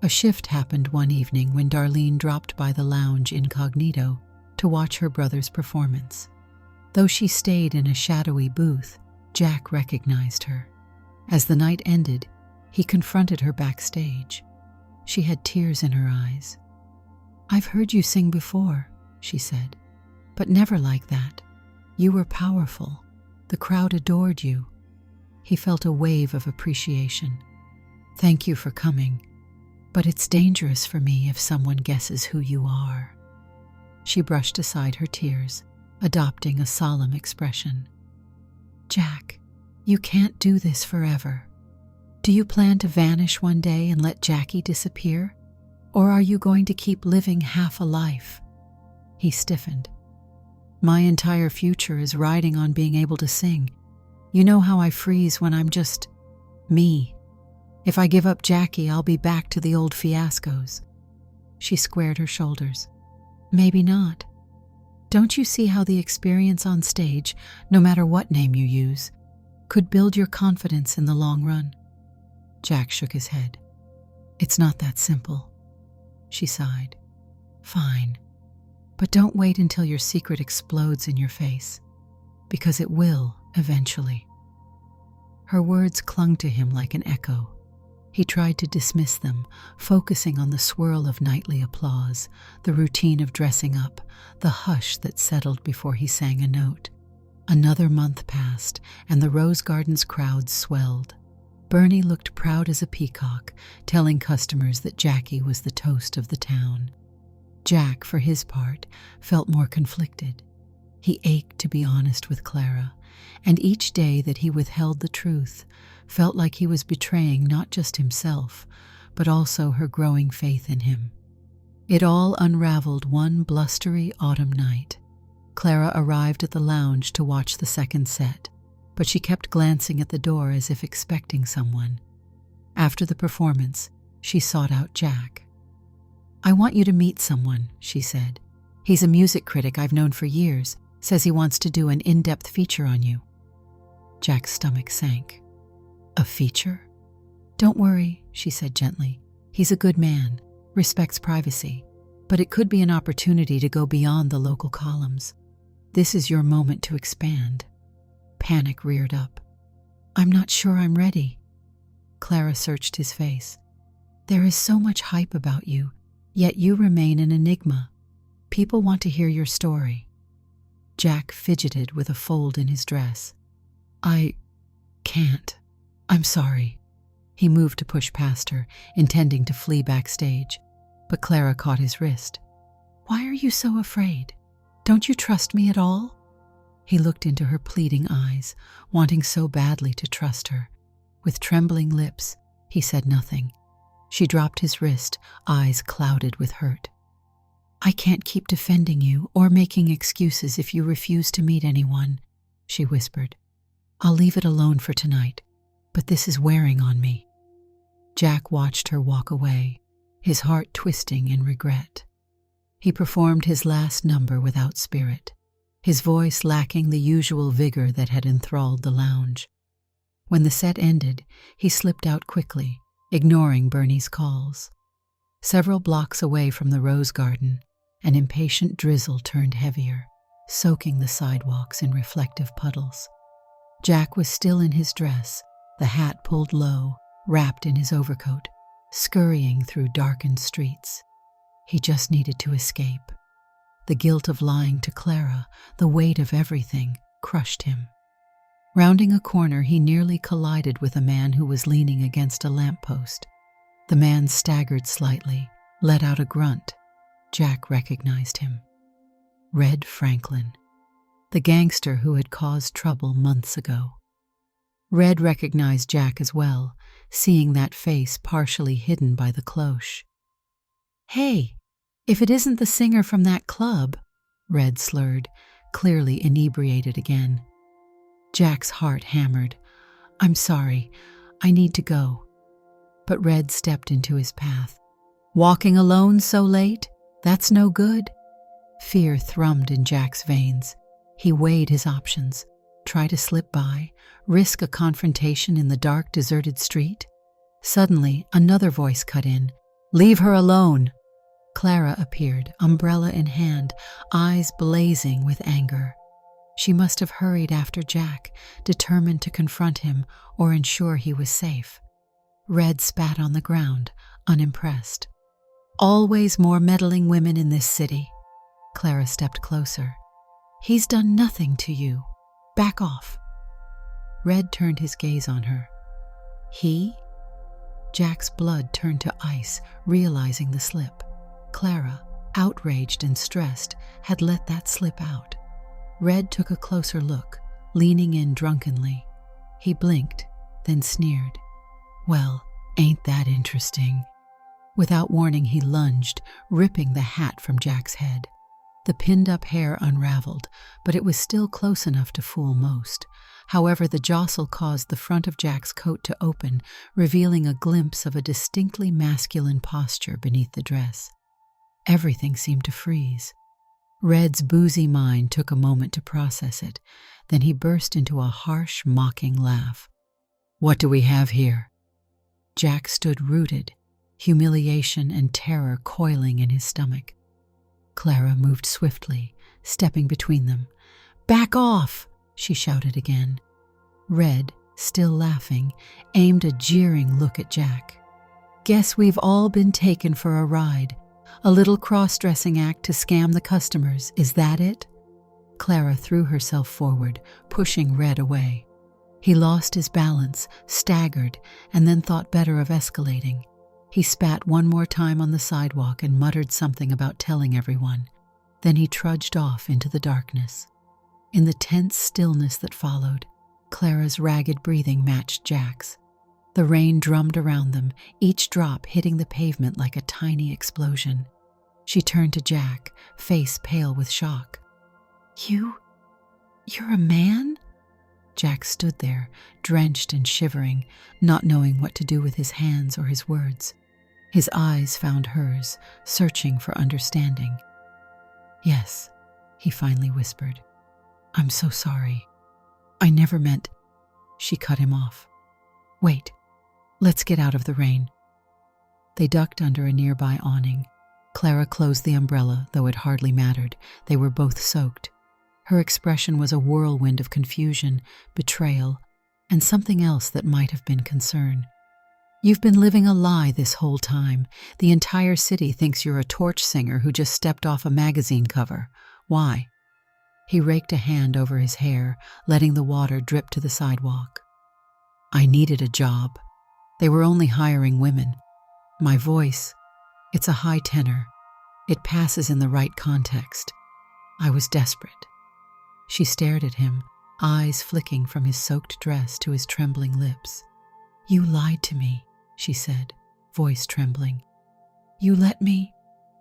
A shift happened one evening when Darlene dropped by the lounge incognito to watch her brother's performance. Though she stayed in a shadowy booth, Jack recognized her. As the night ended, he confronted her backstage. She had tears in her eyes. "I've heard you sing before," she said, "but never like that. You were powerful. The crowd adored you." He felt a wave of appreciation. "Thank you for coming, but it's dangerous for me if someone guesses who you are." She brushed aside her tears. adopting a solemn expression. "Jack, you can't do this forever. Do you plan to vanish one day and let Jackie disappear? Or are you going to keep living half a life?" He stiffened. "My entire future is riding on being able to sing. You know how I freeze when I'm just me. If I give up Jackie, I'll be back to the old fiascos." She squared her shoulders. "Maybe not. Don't you see how the experience on stage, no matter what name you use, could build your confidence in the long run?" Jack shook his head. "It's not that simple." She sighed. "Fine. But don't wait until your secret explodes in your face, because it will eventually." Her words clung to him like an echo. He tried to dismiss them, focusing on the swirl of nightly applause, the routine of dressing up, the hush that settled before he sang a note. Another month passed, and the Rose Garden's crowds swelled. Bernie looked proud as a peacock, telling customers that Jackie was the toast of the town. Jack, for his part, felt more conflicted. He ached to be honest with Clara, and each day that he withheld the truth felt like he was betraying not just himself, but also her growing faith in him. It all unraveled one blustery autumn night. Clara arrived at the lounge to watch the second set, but she kept glancing at the door as if expecting someone. After the performance, she sought out Jack. "I want you to meet someone," she said. "He's a music critic I've known for years, says he wants to do an in-depth feature on you." Jack's stomach sank. "A feature?" "Don't worry," she said gently. "He's a good man, respects privacy, but it could be an opportunity to go beyond the local columns. This is your moment to expand." Panic reared up. "I'm not sure I'm ready." Clara searched his face. "There is so much hype about you, yet you remain an enigma. People want to hear your story." Jack fidgeted with a fold in his dress. "I can't. I'm sorry." He moved to push past her, intending to flee backstage, but Clara caught his wrist. "Why are you so afraid? Don't you trust me at all?" He looked into her pleading eyes, wanting so badly to trust her. With trembling lips, he said nothing. She dropped his wrist, eyes clouded with hurt. "I can't keep defending you or making excuses if you refuse to meet anyone," she whispered. "I'll leave it alone for tonight, but this is wearing on me." Jack watched her walk away, his heart twisting in regret. He performed his last number without spirit, his voice lacking the usual vigor that had enthralled the lounge. When the set ended, he slipped out quickly, ignoring Bernie's calls. Several blocks away from the Rose Garden, an impatient drizzle turned heavier, soaking the sidewalks in reflective puddles. Jack was still in his dress, the hat pulled low, wrapped in his overcoat, scurrying through darkened streets. He just needed to escape. The guilt of lying to Clara, the weight of everything, crushed him. Rounding a corner, he nearly collided with a man who was leaning against a lamppost. The man staggered slightly, let out a grunt. Jack recognized him. Red Franklin, the gangster who had caused trouble months ago. Red recognized Jack as well, seeing that face partially hidden by the cloche. "Hey, if it isn't the singer from that club," Red slurred, clearly inebriated again. Jack's heart hammered. "I'm sorry, I need to go." But Red stepped into his path. "Walking alone so late? That's no good." Fear thrummed in Jack's veins. He weighed his options. Try to slip by, risk a confrontation in the dark, deserted street. Suddenly, another voice cut in. "Leave her alone!" Clara appeared, umbrella in hand, eyes blazing with anger. She must have hurried after Jack, determined to confront him or ensure he was safe. Red spat on the ground, unimpressed. "Always more meddling women in this city." Clara stepped closer. "He's done nothing to you. Back off." Red turned his gaze on her. "He?" Jack's blood turned to ice, realizing the slip. Clara, outraged and stressed, had let that slip out. Red took a closer look, leaning in drunkenly. He blinked, then sneered. "Well, ain't that interesting?" Without warning, he lunged, ripping the hat from Jack's head. The pinned-up hair unraveled, but it was still close enough to fool most. However, the jostle caused the front of Jack's coat to open, revealing a glimpse of a distinctly masculine posture beneath the dress. Everything seemed to freeze. Red's boozy mind took a moment to process it. Then he burst into a harsh, mocking laugh. "What do we have here?" Jack stood rooted, humiliation and terror coiling in his stomach. Clara moved swiftly, stepping between them. "Back off!" she shouted again. Red, still laughing, aimed a jeering look at Jack. "Guess we've all been taken for a ride. A little cross-dressing act to scam the customers, is that it?" Clara threw herself forward, pushing Red away. He lost his balance, staggered, and then thought better of escalating. He spat one more time on the sidewalk and muttered something about telling everyone. Then he trudged off into the darkness. In the tense stillness that followed, Clara's ragged breathing matched Jack's. The rain drummed around them, each drop hitting the pavement like a tiny explosion. She turned to Jack, face pale with shock. You're a man?" Jack stood there, drenched and shivering, not knowing what to do with his hands or his words. His eyes found hers, searching for understanding. "Yes," he finally whispered. "I'm so sorry. I never meant—" She cut him off. "Wait, let's get out of the rain." They ducked under a nearby awning. Clara closed the umbrella, though it hardly mattered. They were both soaked. Her expression was a whirlwind of confusion, betrayal, and something else that might have been concern. "You've been living a lie this whole time. The entire city thinks you're a torch singer who just stepped off a magazine cover. Why?" He raked a hand over his hair, letting the water drip to the sidewalk. "I needed a job. They were only hiring women. My voice, it's a high tenor. It passes in the right context. I was desperate." She stared at him, eyes flicking from his soaked dress to his trembling lips. "You lied to me," she said, voice trembling. "You let me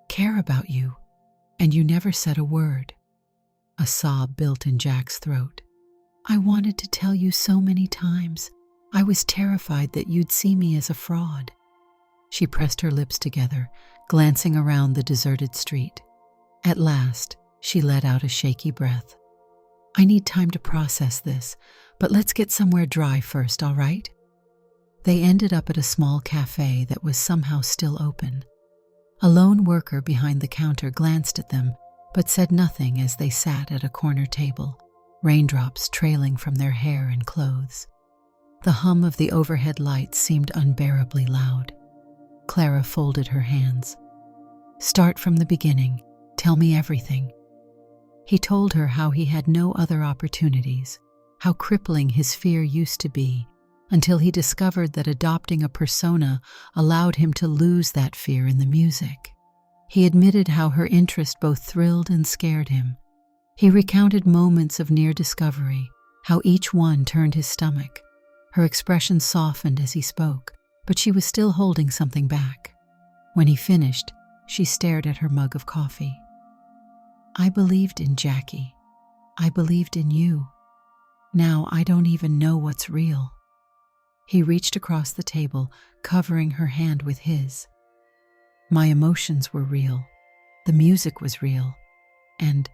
care about you, and you never said a word." A sob built in Jack's throat. "I wanted to tell you so many times. I was terrified that you'd see me as a fraud." She pressed her lips together, glancing around the deserted street. At last, she let out a shaky breath. "I need time to process this, but let's get somewhere dry first, all right?" They ended up at a small cafe that was somehow still open. A lone worker behind the counter glanced at them, but said nothing as they sat at a corner table, raindrops trailing from their hair and clothes. The hum of the overhead lights seemed unbearably loud. Clara folded her hands. "Start from the beginning. Tell me everything." He told her how he had no other opportunities, how crippling his fear used to be, until he discovered that adopting a persona allowed him to lose that fear in the music. He admitted how her interest both thrilled and scared him. He recounted moments of near discovery, how each one turned his stomach. Her expression softened as he spoke, but she was still holding something back. When he finished, she stared at her mug of coffee. "I believed in Jackie. I believed in you. Now I don't even know what's real." He reached across the table, covering her hand with his. "My emotions were real. The music was real. And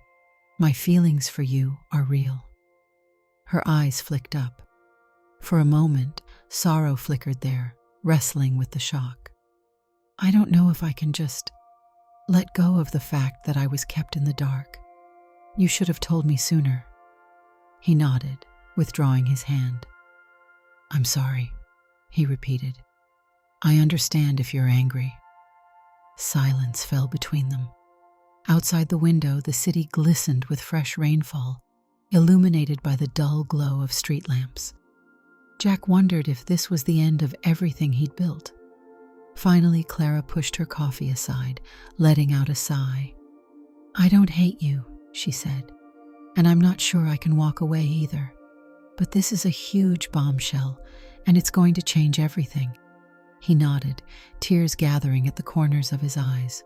my feelings for you are real." Her eyes flicked up. For a moment, sorrow flickered there, wrestling with the shock. "I don't know if I can just let go of the fact that I was kept in the dark. You should have told me sooner." He nodded, withdrawing his hand. "I'm sorry," he repeated. "I understand if you're angry." Silence fell between them. Outside the window, the city glistened with fresh rainfall, illuminated by the dull glow of street lamps. Jack wondered if this was the end of everything he'd built. Finally, Clara pushed her coffee aside, letting out a sigh. "I don't hate you," she said. And I'm not sure I can walk away either. But this is a huge bombshell, and it's going to change everything." He nodded, tears gathering at the corners of his eyes.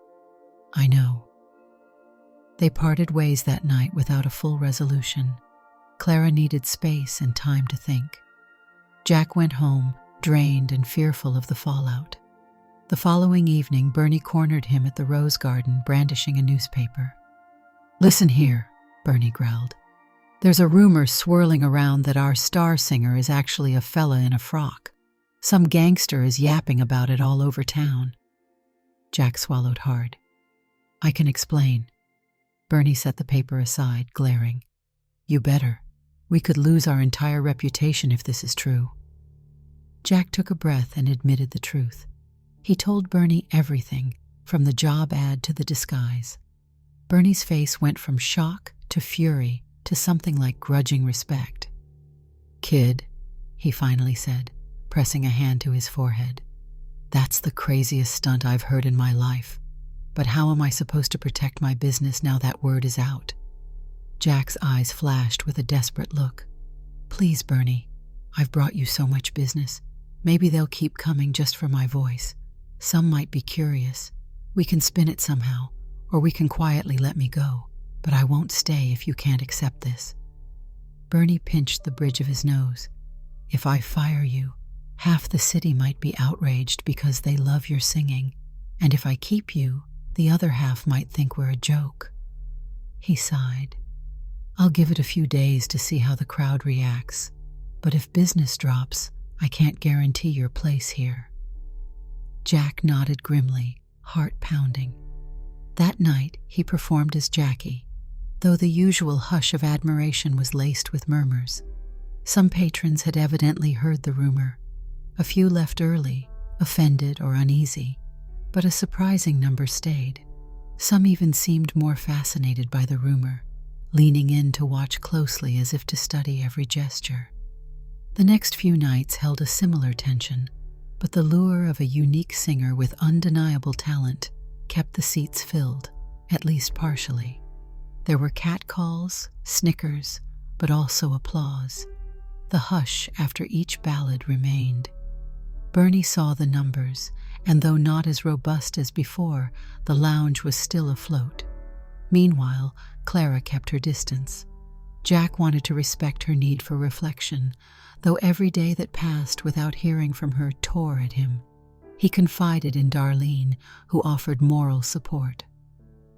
"I know." They parted ways that night without a full resolution. Clara needed space and time to think. Jack went home, drained and fearful of the fallout. The following evening, Bernie cornered him at the rose garden, brandishing a newspaper. "Listen here," Bernie growled. "There's a rumor swirling around that our star singer is actually a fella in a frock. Some gangster is yapping about it all over town." Jack swallowed hard. "I can explain." Bernie set the paper aside, glaring. "You better. We could lose our entire reputation if this is true." Jack took a breath and admitted the truth. He told Bernie everything, from the job ad to the disguise. Bernie's face went from shock to fury to something like grudging respect. "Kid," he finally said, pressing a hand to his forehead, "that's the craziest stunt I've heard in my life. But how am I supposed to protect my business now that word is out?" Jack's eyes flashed with a desperate look. "Please, Bernie, I've brought you so much business. Maybe they'll keep coming just for my voice. Some might be curious. We can spin it somehow, or we can quietly let me go. But I won't stay if you can't accept this." Bernie pinched the bridge of his nose. "If I fire you, half the city might be outraged because they love your singing. And if I keep you, the other half might think we're a joke." He sighed. "I'll give it a few days to see how the crowd reacts. But if business drops, I can't guarantee your place here." Jack nodded grimly, heart pounding. That night, he performed as Jackie, though the usual hush of admiration was laced with murmurs. Some patrons had evidently heard the rumor. A few left early, offended or uneasy, but a surprising number stayed. Some even seemed more fascinated by the rumor, leaning in to watch closely as if to study every gesture. The next few nights held a similar tension, but the lure of a unique singer with undeniable talent kept the seats filled, at least partially. There were catcalls, snickers, but also applause. The hush after each ballad remained. Bernie saw the numbers, and though not as robust as before, the lounge was still afloat. Meanwhile, Clara kept her distance. Jack wanted to respect her need for reflection, though every day that passed without hearing from her tore at him. He confided in Darlene, who offered moral support.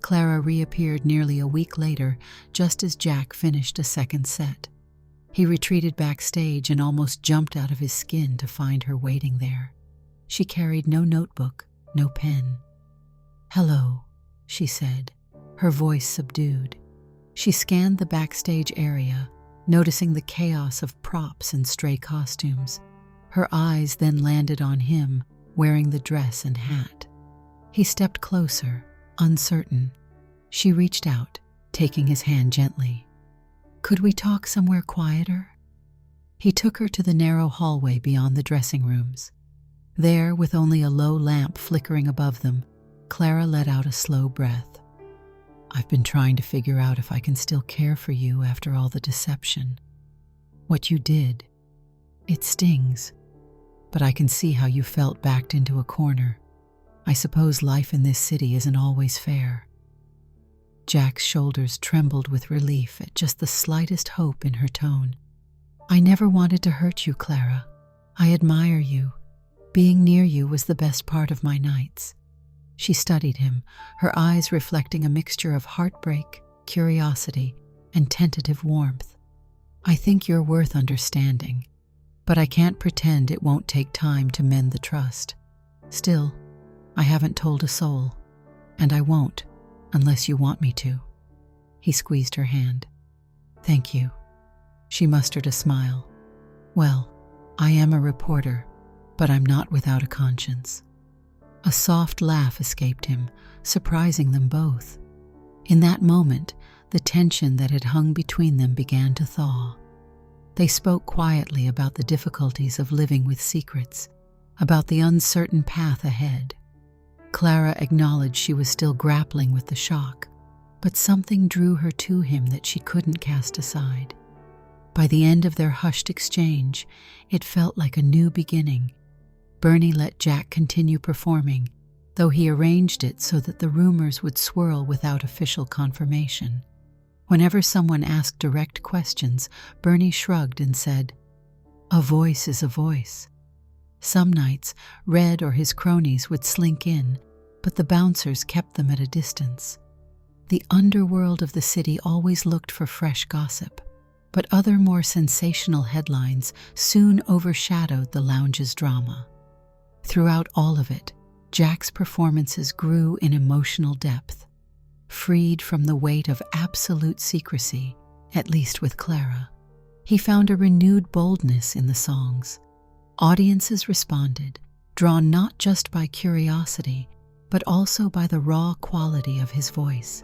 Clara reappeared nearly a week later, just as Jack finished a second set. He retreated backstage and almost jumped out of his skin to find her waiting there. She carried no notebook, no pen. "Hello," she said, her voice subdued. She scanned the backstage area, noticing the chaos of props and stray costumes. Her eyes then landed on him, wearing the dress and hat. He stepped closer, uncertain. She reached out, taking his hand gently. "Could we talk somewhere quieter?" He took her to the narrow hallway beyond the dressing rooms. There, with only a low lamp flickering above them, Clara let out a slow breath. "I've been trying to figure out if I can still care for you after all the deception. What you did, it stings. But I can see how you felt backed into a corner. I suppose life in this city isn't always fair." Jack's shoulders trembled with relief at just the slightest hope in her tone. "I never wanted to hurt you, Clara. I admire you. Being near you was the best part of my nights." She studied him, her eyes reflecting a mixture of heartbreak, curiosity, and tentative warmth. "I think you're worth understanding, but I can't pretend it won't take time to mend the trust. Still, I haven't told a soul, and I won't unless you want me to." He squeezed her hand. "Thank you." She mustered a smile. "Well, I am a reporter, but I'm not without a conscience." A soft laugh escaped him, surprising them both. In that moment, the tension that had hung between them began to thaw. They spoke quietly about the difficulties of living with secrets, about the uncertain path ahead. Clara acknowledged she was still grappling with the shock, but something drew her to him that she couldn't cast aside. By the end of their hushed exchange, it felt like a new beginning. Bernie let Jack continue performing, though he arranged it so that the rumors would swirl without official confirmation. Whenever someone asked direct questions, Bernie shrugged and said, "A voice is a voice." Some nights, Red or his cronies would slink in, but the bouncers kept them at a distance. The underworld of the city always looked for fresh gossip, but other more sensational headlines soon overshadowed the lounge's drama. Throughout all of it, Jack's performances grew in emotional depth. Freed from the weight of absolute secrecy, at least with Clara, he found a renewed boldness in the songs. Audiences responded, drawn not just by curiosity, but also by the raw quality of his voice.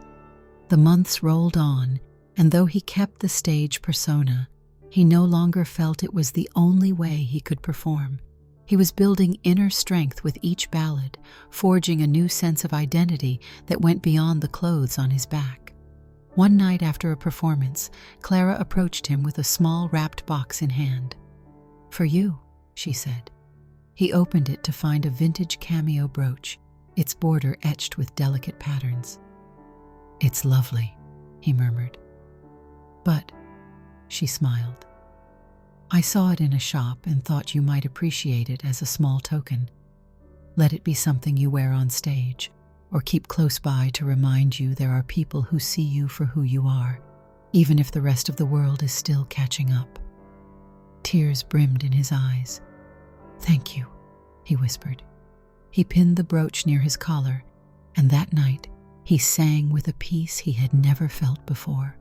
The months rolled on, and though he kept the stage persona, he no longer felt it was the only way he could perform. He was building inner strength with each ballad, forging a new sense of identity that went beyond the clothes on his back. One night after a performance, Clara approached him with a small wrapped box in hand. "For you," she said. He opened it to find a vintage cameo brooch, its border etched with delicate patterns. "It's lovely," he murmured. "But," she smiled, "I saw it in a shop and thought you might appreciate it as a small token. Let it be something you wear on stage, or keep close by to remind you there are people who see you for who you are, even if the rest of the world is still catching up." Tears brimmed in his eyes. "Thank you," he whispered. He pinned the brooch near his collar, and that night he sang with a peace he had never felt before.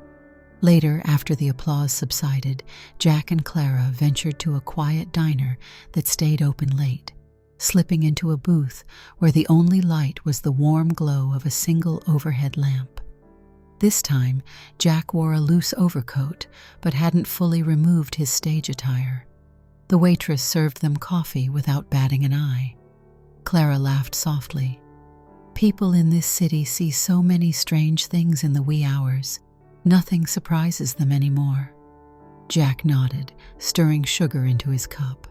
Later, after the applause subsided, Jack and Clara ventured to a quiet diner that stayed open late, slipping into a booth where the only light was the warm glow of a single overhead lamp. This time, Jack wore a loose overcoat but hadn't fully removed his stage attire. The waitress served them coffee without batting an eye. Clara laughed softly. "People in this city see so many strange things in the wee hours. Nothing surprises them anymore." Jack nodded, stirring sugar into his cup.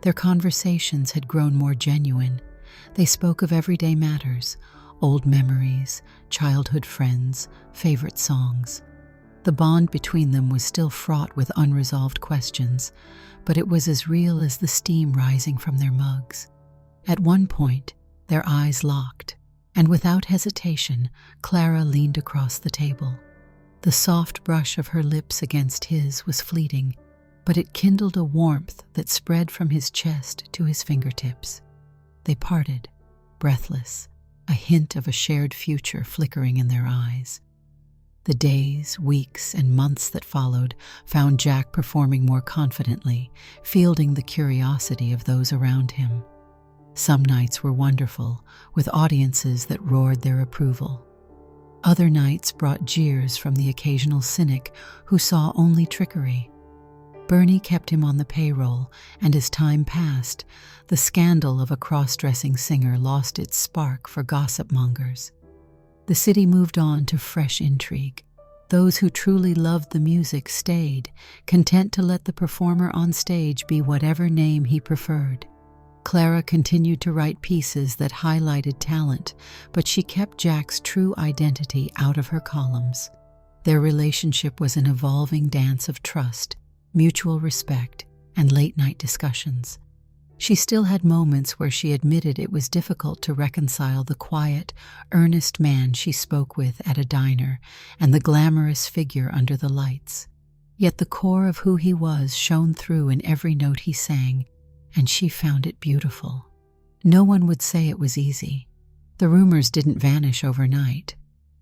Their conversations had grown more genuine. They spoke of everyday matters, old memories, childhood friends, favorite songs. The bond between them was still fraught with unresolved questions, but it was as real as the steam rising from their mugs. At one point, their eyes locked, and without hesitation, Clara leaned across the table. The soft brush of her lips against his was fleeting, but it kindled a warmth that spread from his chest to his fingertips. They parted, breathless, a hint of a shared future flickering in their eyes. The days, weeks, and months that followed found Jack performing more confidently, fielding the curiosity of those around him. Some nights were wonderful, with audiences that roared their approval. Other nights brought jeers from the occasional cynic who saw only trickery. Bernie kept him on the payroll, and as time passed, the scandal of a cross-dressing singer lost its spark for gossip mongers. The city moved on to fresh intrigue. Those who truly loved the music stayed, content to let the performer on stage be whatever name he preferred. Clara continued to write pieces that highlighted talent, but she kept Jack's true identity out of her columns. Their relationship was an evolving dance of trust, mutual respect, and late-night discussions. She still had moments where she admitted it was difficult to reconcile the quiet, earnest man she spoke with at a diner and the glamorous figure under the lights. Yet the core of who he was shone through in every note he sang, and she found it beautiful. No one would say it was easy. The rumors didn't vanish overnight.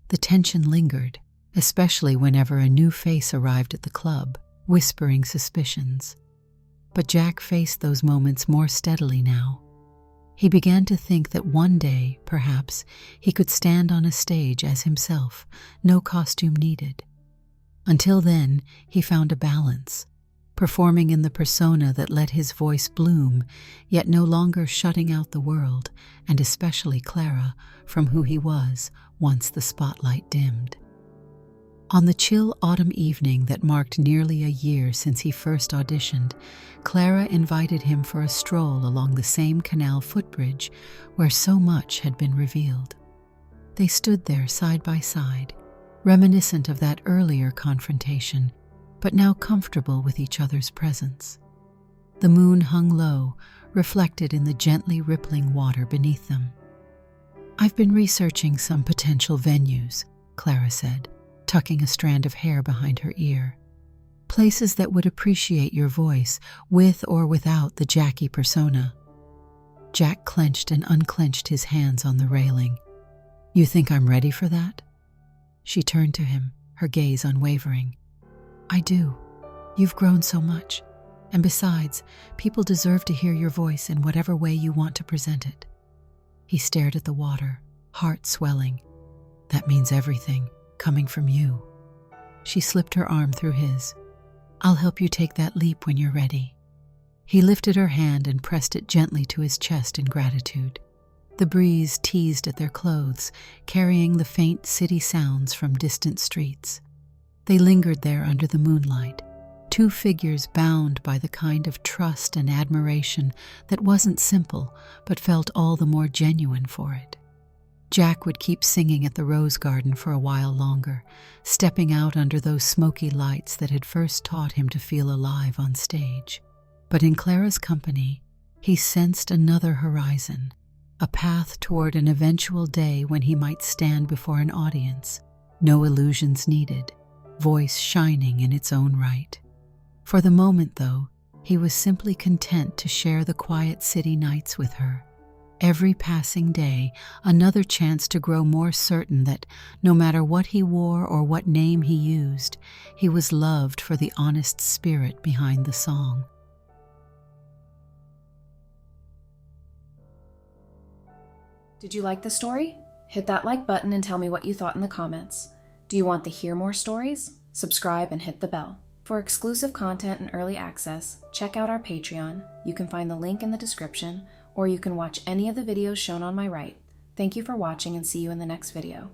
The tension lingered, especially whenever a new face arrived at the club, whispering suspicions. But Jack faced those moments more steadily now. He began to think that one day, perhaps, he could stand on a stage as himself, no costume needed. Until then, he found a balance, performing in the persona that let his voice bloom, yet no longer shutting out the world, and especially Clara, from who he was once the spotlight dimmed. On the chill autumn evening that marked nearly a year since he first auditioned, Clara invited him for a stroll along the same canal footbridge where so much had been revealed. They stood there side by side, reminiscent of that earlier confrontation, but now comfortable with each other's presence. The moon hung low, reflected in the gently rippling water beneath them. "I've been researching some potential venues," Clara said, tucking a strand of hair behind her ear. "Places that would appreciate your voice, with or without the Jackie persona." Jack clenched and unclenched his hands on the railing. "You think I'm ready for that?" She turned to him, her gaze unwavering. "I do. You've grown so much. And besides, people deserve to hear your voice in whatever way you want to present it." He stared at the water, heart swelling. "That means everything, coming from you." She slipped her arm through his. "I'll help you take that leap when you're ready." He lifted her hand and pressed it gently to his chest in gratitude. The breeze teased at their clothes, carrying the faint city sounds from distant streets. They lingered there under the moonlight, two figures bound by the kind of trust and admiration that wasn't simple but felt all the more genuine for it. Jack would keep singing at the Rose Garden for a while longer, stepping out under those smoky lights that had first taught him to feel alive on stage. But in Clara's company, he sensed another horizon, a path toward an eventual day when he might stand before an audience, no illusions needed, voice shining in its own right. For the moment, though, he was simply content to share the quiet city nights with her. Every passing day, another chance to grow more certain that, no matter what he wore or what name he used, he was loved for the honest spirit behind the song. Did you like the story? Hit that like button and tell me what you thought in the comments. Do you want to hear more stories? Subscribe and hit the bell. For exclusive content and early access, check out our Patreon. You can find the link in the description, or you can watch any of the videos shown on my right. Thank you for watching and see you in the next video.